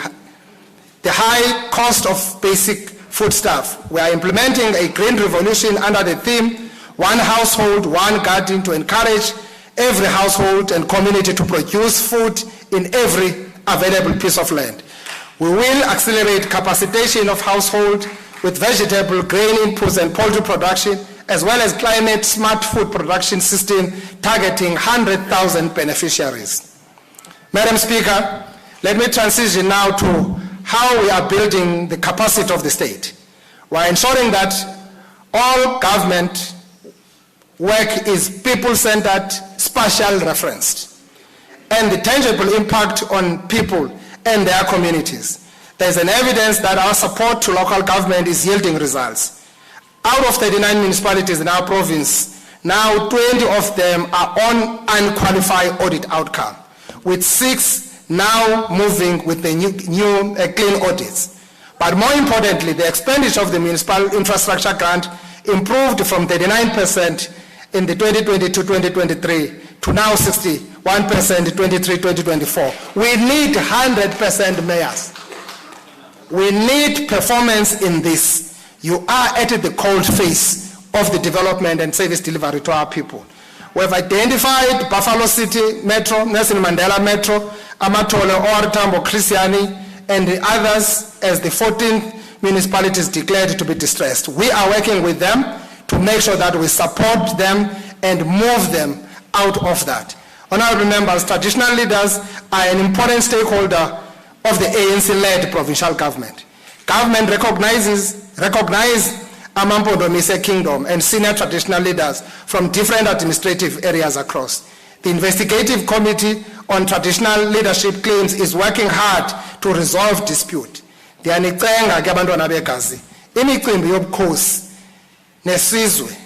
high cost of basic foodstuff. We are implementing a green revolution under the theme, one household, one garden, to encourage every household and community to produce food in every available piece of land. We will accelerate capacitation of household with vegetable, grain inputs and poultry production, as well as climate smart food production system targeting 100,000 beneficiaries. Madam Speaker, let me transition now to how we are building the capacity of the state. We are ensuring that all government work is people-centered, spatial referenced, and the tangible impact on people and their communities. There is an evidence that our support to local government is yielding results. Out of 39 municipalities in our province, now 20 of them are on unqualified audit outcome, with 6 now moving with the new clean audits. But more importantly, the expenditure of the municipal infrastructure grant improved from 39% in the 2022-2023 to now 61% in 23-2024. We need 100% mayors. We need performance in this. You are at the cold face of the development and service delivery to our people. We have identified Buffalo City Metro, Nelson Mandela Metro, Amatole, Or Tambo, Christiani, and the others as the 14 municipalities declared to be distressed. We are working with them to make sure that we support them and move them out of that. Honorable members, traditional leaders are an important stakeholder of the ANC-led provincial government. Government recognize Amampondo Mise Kingdom and senior traditional leaders from different administrative areas across. The investigative committee on traditional leadership claims is working hard to resolve dispute. Ndiyanicela ke abantwana begazi, imicimbi yobukhosi nesizwe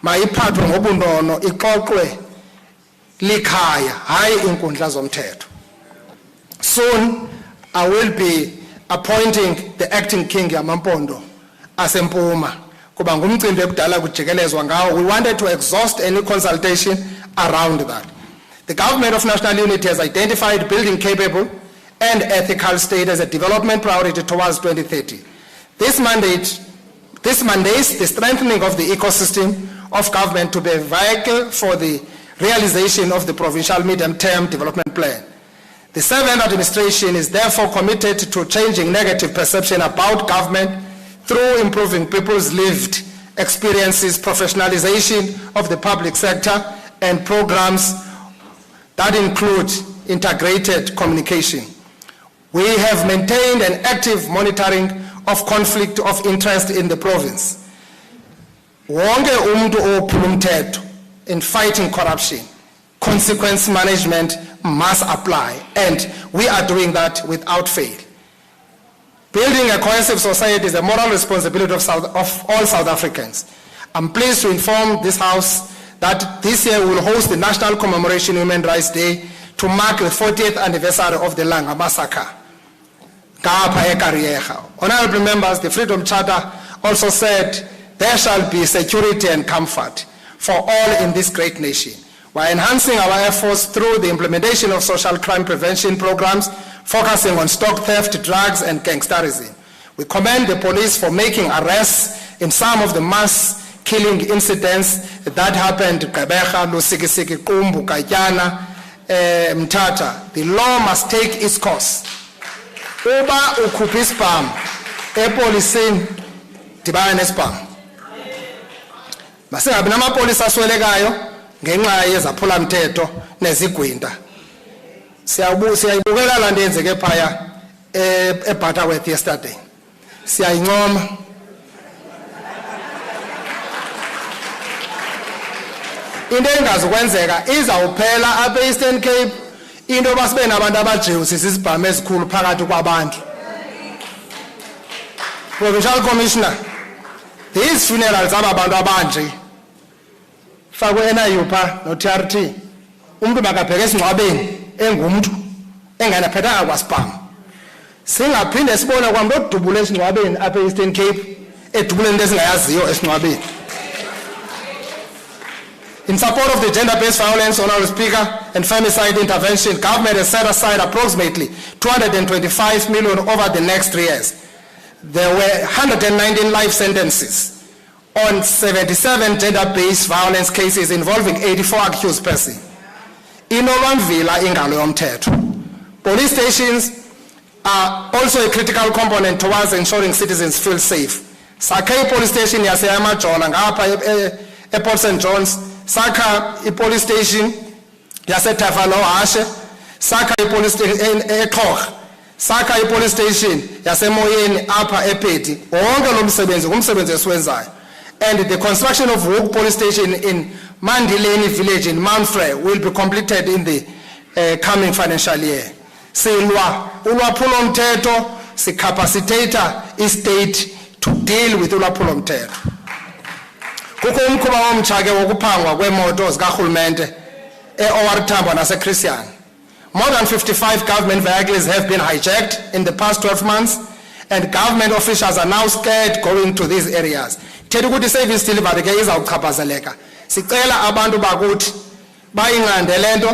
mayiphathwe ngobunono, ixoxwe likhaya, hayi inkundla zomthetho. Soon I will be appointing the acting king Amampondo asempuma kuba ngumcimbi ekudala kujikelezwa ngawo. We wanted to exhaust any consultation around that. The government of national unity has identified building capable and ethical state as a development priority towards 2030. This mandates the strengthening of the ecosystem of government to be a vehicle for the realization of the provincial medium-term development plan. The 7th administration is therefore committed to changing negative perception about government through improving people's lived experiences, professionalization of the public sector, and programs that include integrated communication. We have maintained an active monitoring of conflict of interest in the province. Wonke umuntu ophula umthetho in fighting corruption, consequence management must apply, and we are doing that without fail. Building a cohesive society is a moral responsibility of all South Africans. I'm pleased to inform this House that this year we will host the National Commemoration Human Rights Day to mark the 40th anniversary of the Langa Massacre. Honorable members, the Freedom Charter also said there shall be security and comfort for all in this great nation. We're enhancing our efforts through the implementation of social crime prevention programs, focusing on stock theft, drugs, and gangsterism. We commend the police for making arrests in some of the mass killing incidents that happened in Gqeberha, Lusikisiki, Qumbu, Katyana, Mthatha. The law must take its course. Uba ukhupha isibhamu epolisini dibana nesibhamu. Masingabi namapolisa aswelekayo ngenxa yezaphula mthetho nezigwinta Siyayibukela la nto yenzeke phaya eButterworth yesterday. Siyayincoma. Into engazokwenzeka izawuphela apha eEastern Cape into basibe nabantu abajews sisibhame esikhulu phakathi kwabantu. Provincial Commissioner, these funerals ababantu abanje fakwe NIU pha no TRT. Umuntu makabheke esingcwabeni engumntu engenaphethanga kwasibhama. Singaphinde sibone kwamntu odubula esingcwabeni apha eEastern Cape edubule into esingayaziyo esingcwabeni. In support of the gender-based violence, Honorable Speaker, and femicide intervention, government has set aside approximately 225 million over the next 3 years. There were 119 life sentences on 77 gender-based violence cases involving 84 accused persons. Inolwamvila ingalo yomthetho. Police stations are also a critical component towards ensuring citizens feel safe. Sakhe police station yaseyamajola ngapha ePort St. John's, sakha police station yaseTafalo Hashe, sakha police station eXhorha, sakha police station yaseMoyeni apha ePeti. Wonke lo msebenzi ngumsebenzi esiwenzayo. And the construction of Hook police station in Mandileni village in Mount Frere will be completed in the coming financial year. Silwa ulwaphulomthetho sicapacitator istate to deal with ulwaphulomthetho. Kukho umkhuba womtshake wokuphangwa kwemoto zikarhulumente eOR Tambo naseChristian. More than 55 government vehicles have been hijacked in the past 12 months, and government officials are now scared going to these areas. Thetha ukuthi service delivery ke izawuchaphazeleka. Sicela abantu bakuthi bayinqande lento,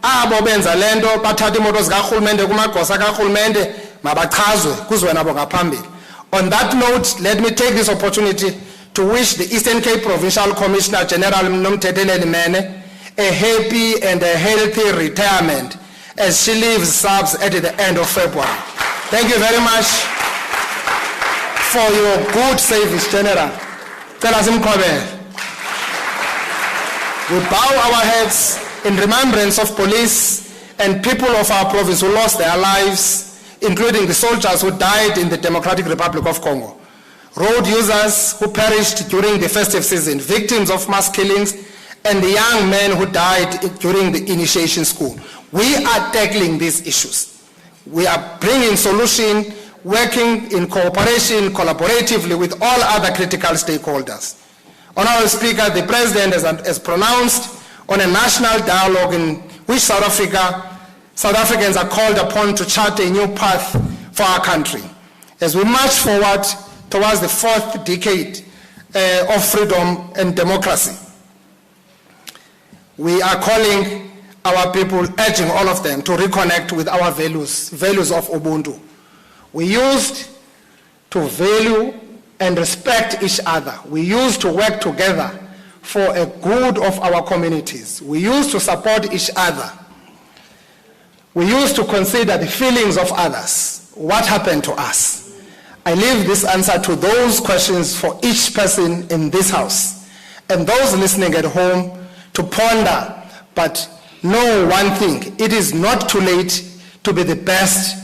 abo benza lento bathatha imoto zikarhulumente kumagosa karhulumente mabachazwe kuzwe nabo ngaphambili. On that note, let me take this opportunity to wish the Eastern Cape Provincial Commissioner General Nomtheteleli Mene a happy and a healthy retirement as she leaves SABC at the end of February. Thank you very much for your good service, General. We bow our heads in remembrance of police and people of our province who lost their lives, including the soldiers who died in the Democratic Republic of Congo, road users who perished during the festive season, victims of mass killings, and the young men who died during the initiation school. We are tackling these issues. We are bringing solution, working in cooperation, collaboratively with all other critical stakeholders. Honorable Speaker, the President has pronounced on a national dialogue in which South Africans are called upon to chart a new path for our country. As we march forward towards the 4th decade of freedom and democracy, we are calling our people, urging all of them to reconnect with our values of Ubuntu. We used to value and respect each other. We used to work together for a good of our communities. We used to support each other. We used to consider the feelings of others. What happened to us? I leave this answer to those questions for each person in this house and those listening at home to ponder, but know one thing: it is not too late to be the best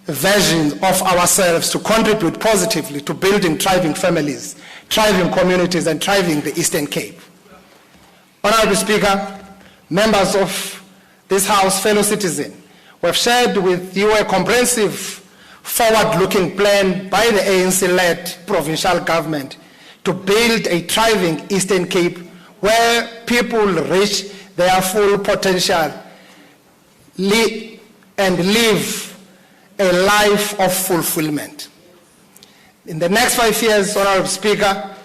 version of ourselves, to contribute positively to building thriving families, thriving communities, and thriving the Eastern Cape. Honorable Speaker, members of this House, fellow citizens, we have shared with you a comprehensive forward-looking plan by the ANC-led provincial government to build a thriving Eastern Cape where people reach their full potential and live a life of fulfillment. In the next 5 years, Honorable Speaker,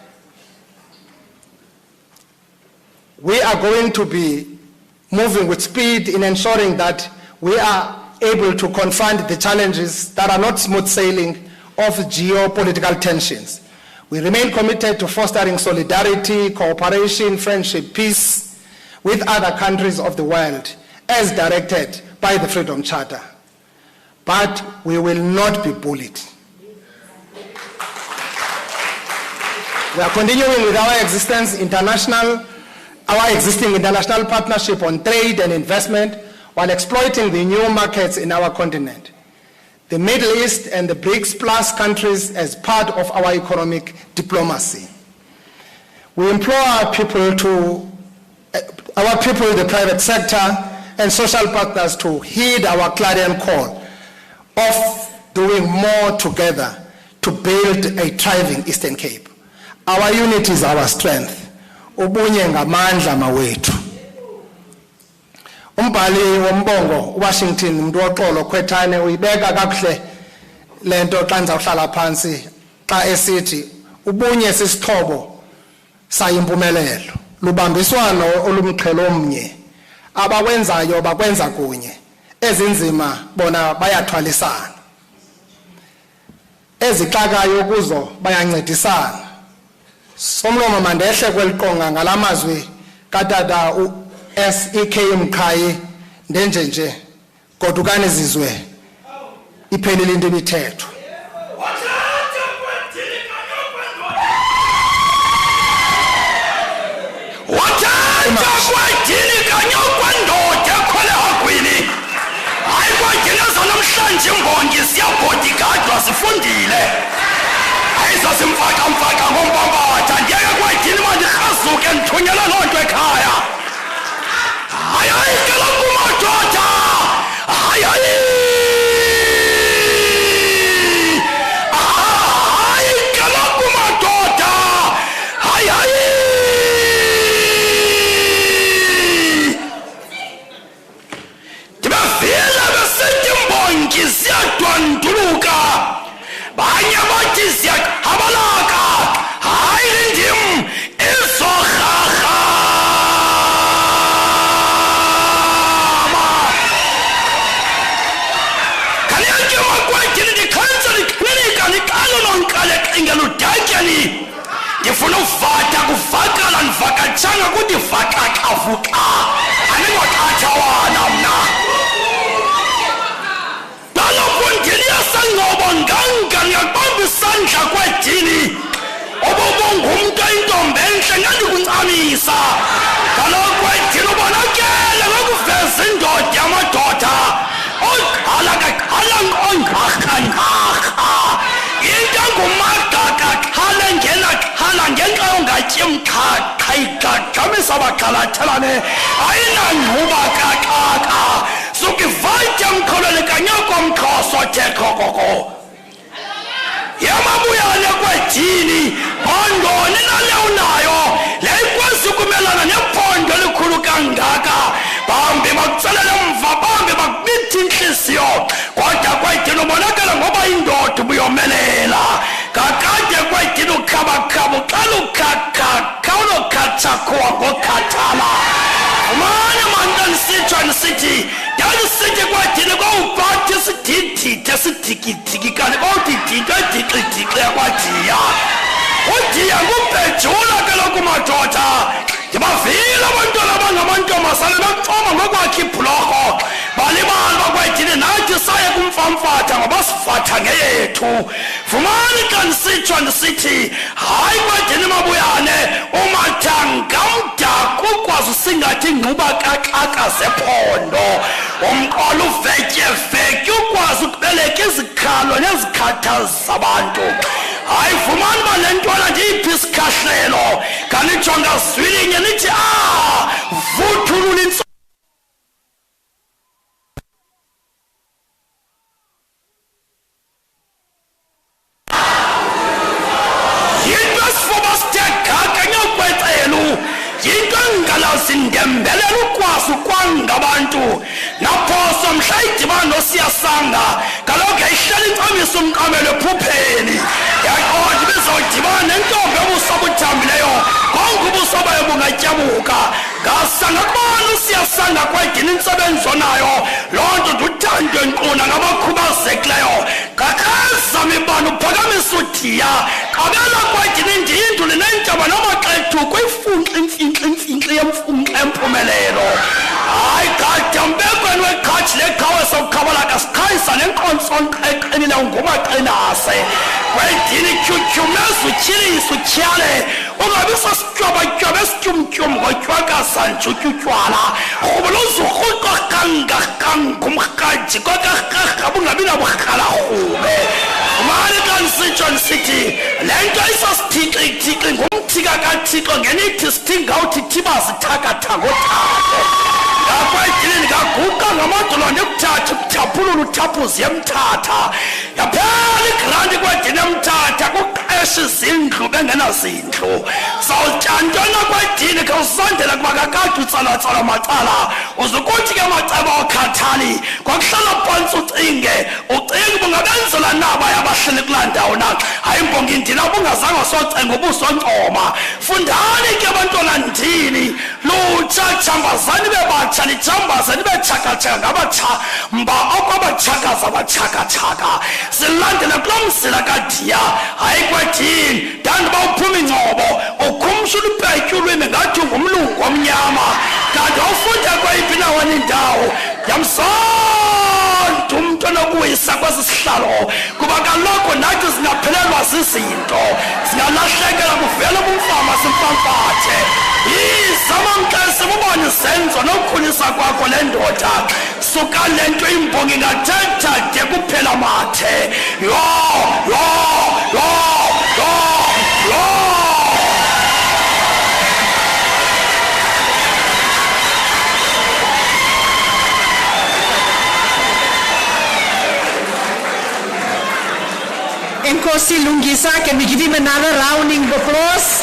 we are going to be moving with speed in ensuring that we are able to confront the challenges that are not smooth sailing of geopolitical tensions. We remain committed to fostering solidarity, cooperation, friendship, peace with other countries of the world as directed by the Freedom Charter. But we will not be bullied. We are continuing with our existing international partnership on trade and investment, while exploiting the new markets in our continent, the Middle East and the BRICS Plus countries as part of our economic diplomacy. We implore our people, the private sector, and social partners to heed our clarion call of doing more together to build a thriving Eastern Cape. Our unity is our strength. Ubunye ngamandla mawethu. Umbhali wombongo Washington umuntu oxolo Khwethane uyibeka kakuhle lento xa nizawuhlala phansi xa esithi ubunye sisixhobo sayimpumelelo lubambiswano olumqhelo omnye abakwenzayo bakwenza kunye ezinzima bona bayathwalisana ezixakayo kuzo bayancedisana somlomo mandehle kweliqonga ngalamazwi katata SEK Mqhayi ndenjenje godukani zizwe iphelile into emithetho Imbongi siyabodigadwa sifundile ayisasimfaka ngombamba ngeke kwayidini manje khasuke ngithunyela lonto ekhaya hayi kala kumadoda hayi kala kumadoda hayi tibafela besetimbongi siyadwanduluka banye bathi siyahabalaka hayi ndim izohaha kanike makwetini ndikhanseli klinika nikalo nonkale ingeludatyani ndifuna uvata kuvakala ndivakatshanga kuti vakakavuka aningothatha wana mna Ngoba nganga ngiyabamba isandla kwedini obobongumntu intombi enhle ngandikuncamisa kaloku kwedini ubonakele ngokuveza indoda yamadoda okhala kakhala ongakhangarha into engumagaka khala ngena khala ngenxa yongatyi mkhakha igagxamisa abagxalathelane ayinangquba kakaka sukivatya mkholele kanyako mxhoso thekokoko Mabuyane kwedini ondoni nalewunayo leyikwazi ukumelana nephondo elikhulu kangaka bambi bakutsalela mva bambi bakubithi inhliziyo kodwa kwedini ubonakala ngoba indoda ubuyomelela kakade kwedini ukhabakhaba uqala ukhakha unokhathakuwa ngokhathala umane mantanisitsho nisithi yalisithi kwedini kwawubhathi sididide sidikidiki kanti kwawudidide edikidiki yakwadiya udiya ngubhejula kaloku madoda ndibavile abantwana abangamantombazane bacoma ngokwakha ibhulorho balibala bakwedini nathi saye kumfamfatha ngoba sifatha ngeyethu fumani xa nisitsho nisithi hayi kwedini Mabuyane umathanga mdaka ukwazi usingathi ingquba kakaka zephondo umqolo uvetyeveki ukwazi ukubeleka izikhalo nezikhathazi zabantu hayi fumani bale ntwana ndiyiphi isikhahlelo kanijonga zwilinye nithi vuthulula sindembelela ukwazi ukwangabantu naphoso mhla idibano siyasanga kaloku yayihlala incamisa umqamelo ephupheni yaqonda bezodibana nentombi yobuso obuthambileyo konke ubuso bayo bungatyabuka ngasanga kubona siyasanga kwedini intsebenzo nayo loo nto nduthandwe nkquna ngabakhubazekileyo kakazama ibani uphakamisa udiya qabela kwedini ndinduli nentaba namaxethu kwifunxi yempumelelo hayi kade mbekweni wekhathi lekhawe sokukhabalaka sikhayi uqalisa nenkontsonto eqinileyo ngumaqinase kwedini tyutyumeza utyilisa utyhale ungabi sasityobatyoba esityumtyum ngotywakaza nje utyutywala rhubula uzurhuqo ngumrhaji kwakarharha bungabi naburhalarhube mali kanisitsho ndisithi le nto isasithixi ngumthika kathixo ngenithi sithingawuthi thibazithakatha ngothate yakwedini ndingaguqa ngamadolo ndikuthathe kuthaphulula uthaphuzi yemthatha yaphela igranti kwedini emthatha kuqesha izindlu bengenazindlu sawutyantona kwedini khawusondela kuba kakade utsalatsala macala uzukuthi ke maceba okhathali kwakuhlala phantsi ucinge bungabenzela naba yabahleli kulaa ndawo na hayi mbonga indini abungazange socenga ubusoncoma fundani ke abantwana ndini lutsha jambazani bebatsha lijambaze nibe tshakatshaka ngabatsha mba okwabachakaza abachakatshaka silandele kuloo mzila kadiya hayi kwedini ndandiba uphuma ingcobo ukhumsha ulupetyu ulwimi ngathi ngumlungu omnyama kanti awufunda kweyiphi na wena indawo yamsonda umntu onokuyisa kwesi sihlalo kuba kaloku nathi singaphelelwa zizinto singalahlekela kuvela umfama simfamfathe izamamkesi bubone izenzo nokukhulisa kwakho le ndoda suka le nto imbongi ingathetha de kuphela mathe yo Enkosi Lungisa, can we give him another rounding of applause?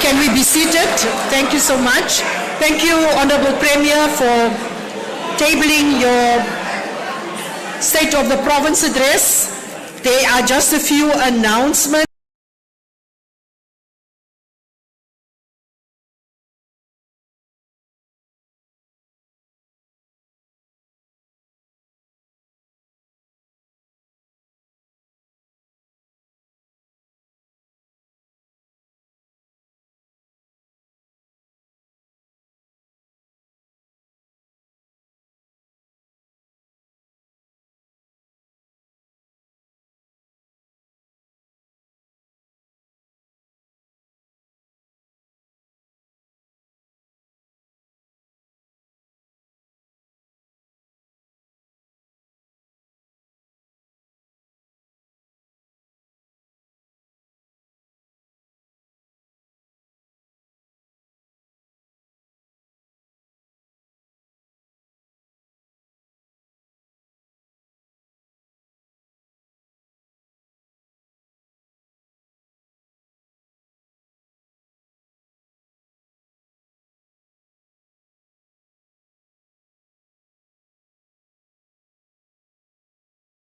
Can we be seated? Thank you so much. Thank you, Honorable Premier, for tabling your State of the Province address. There are just a few announcements.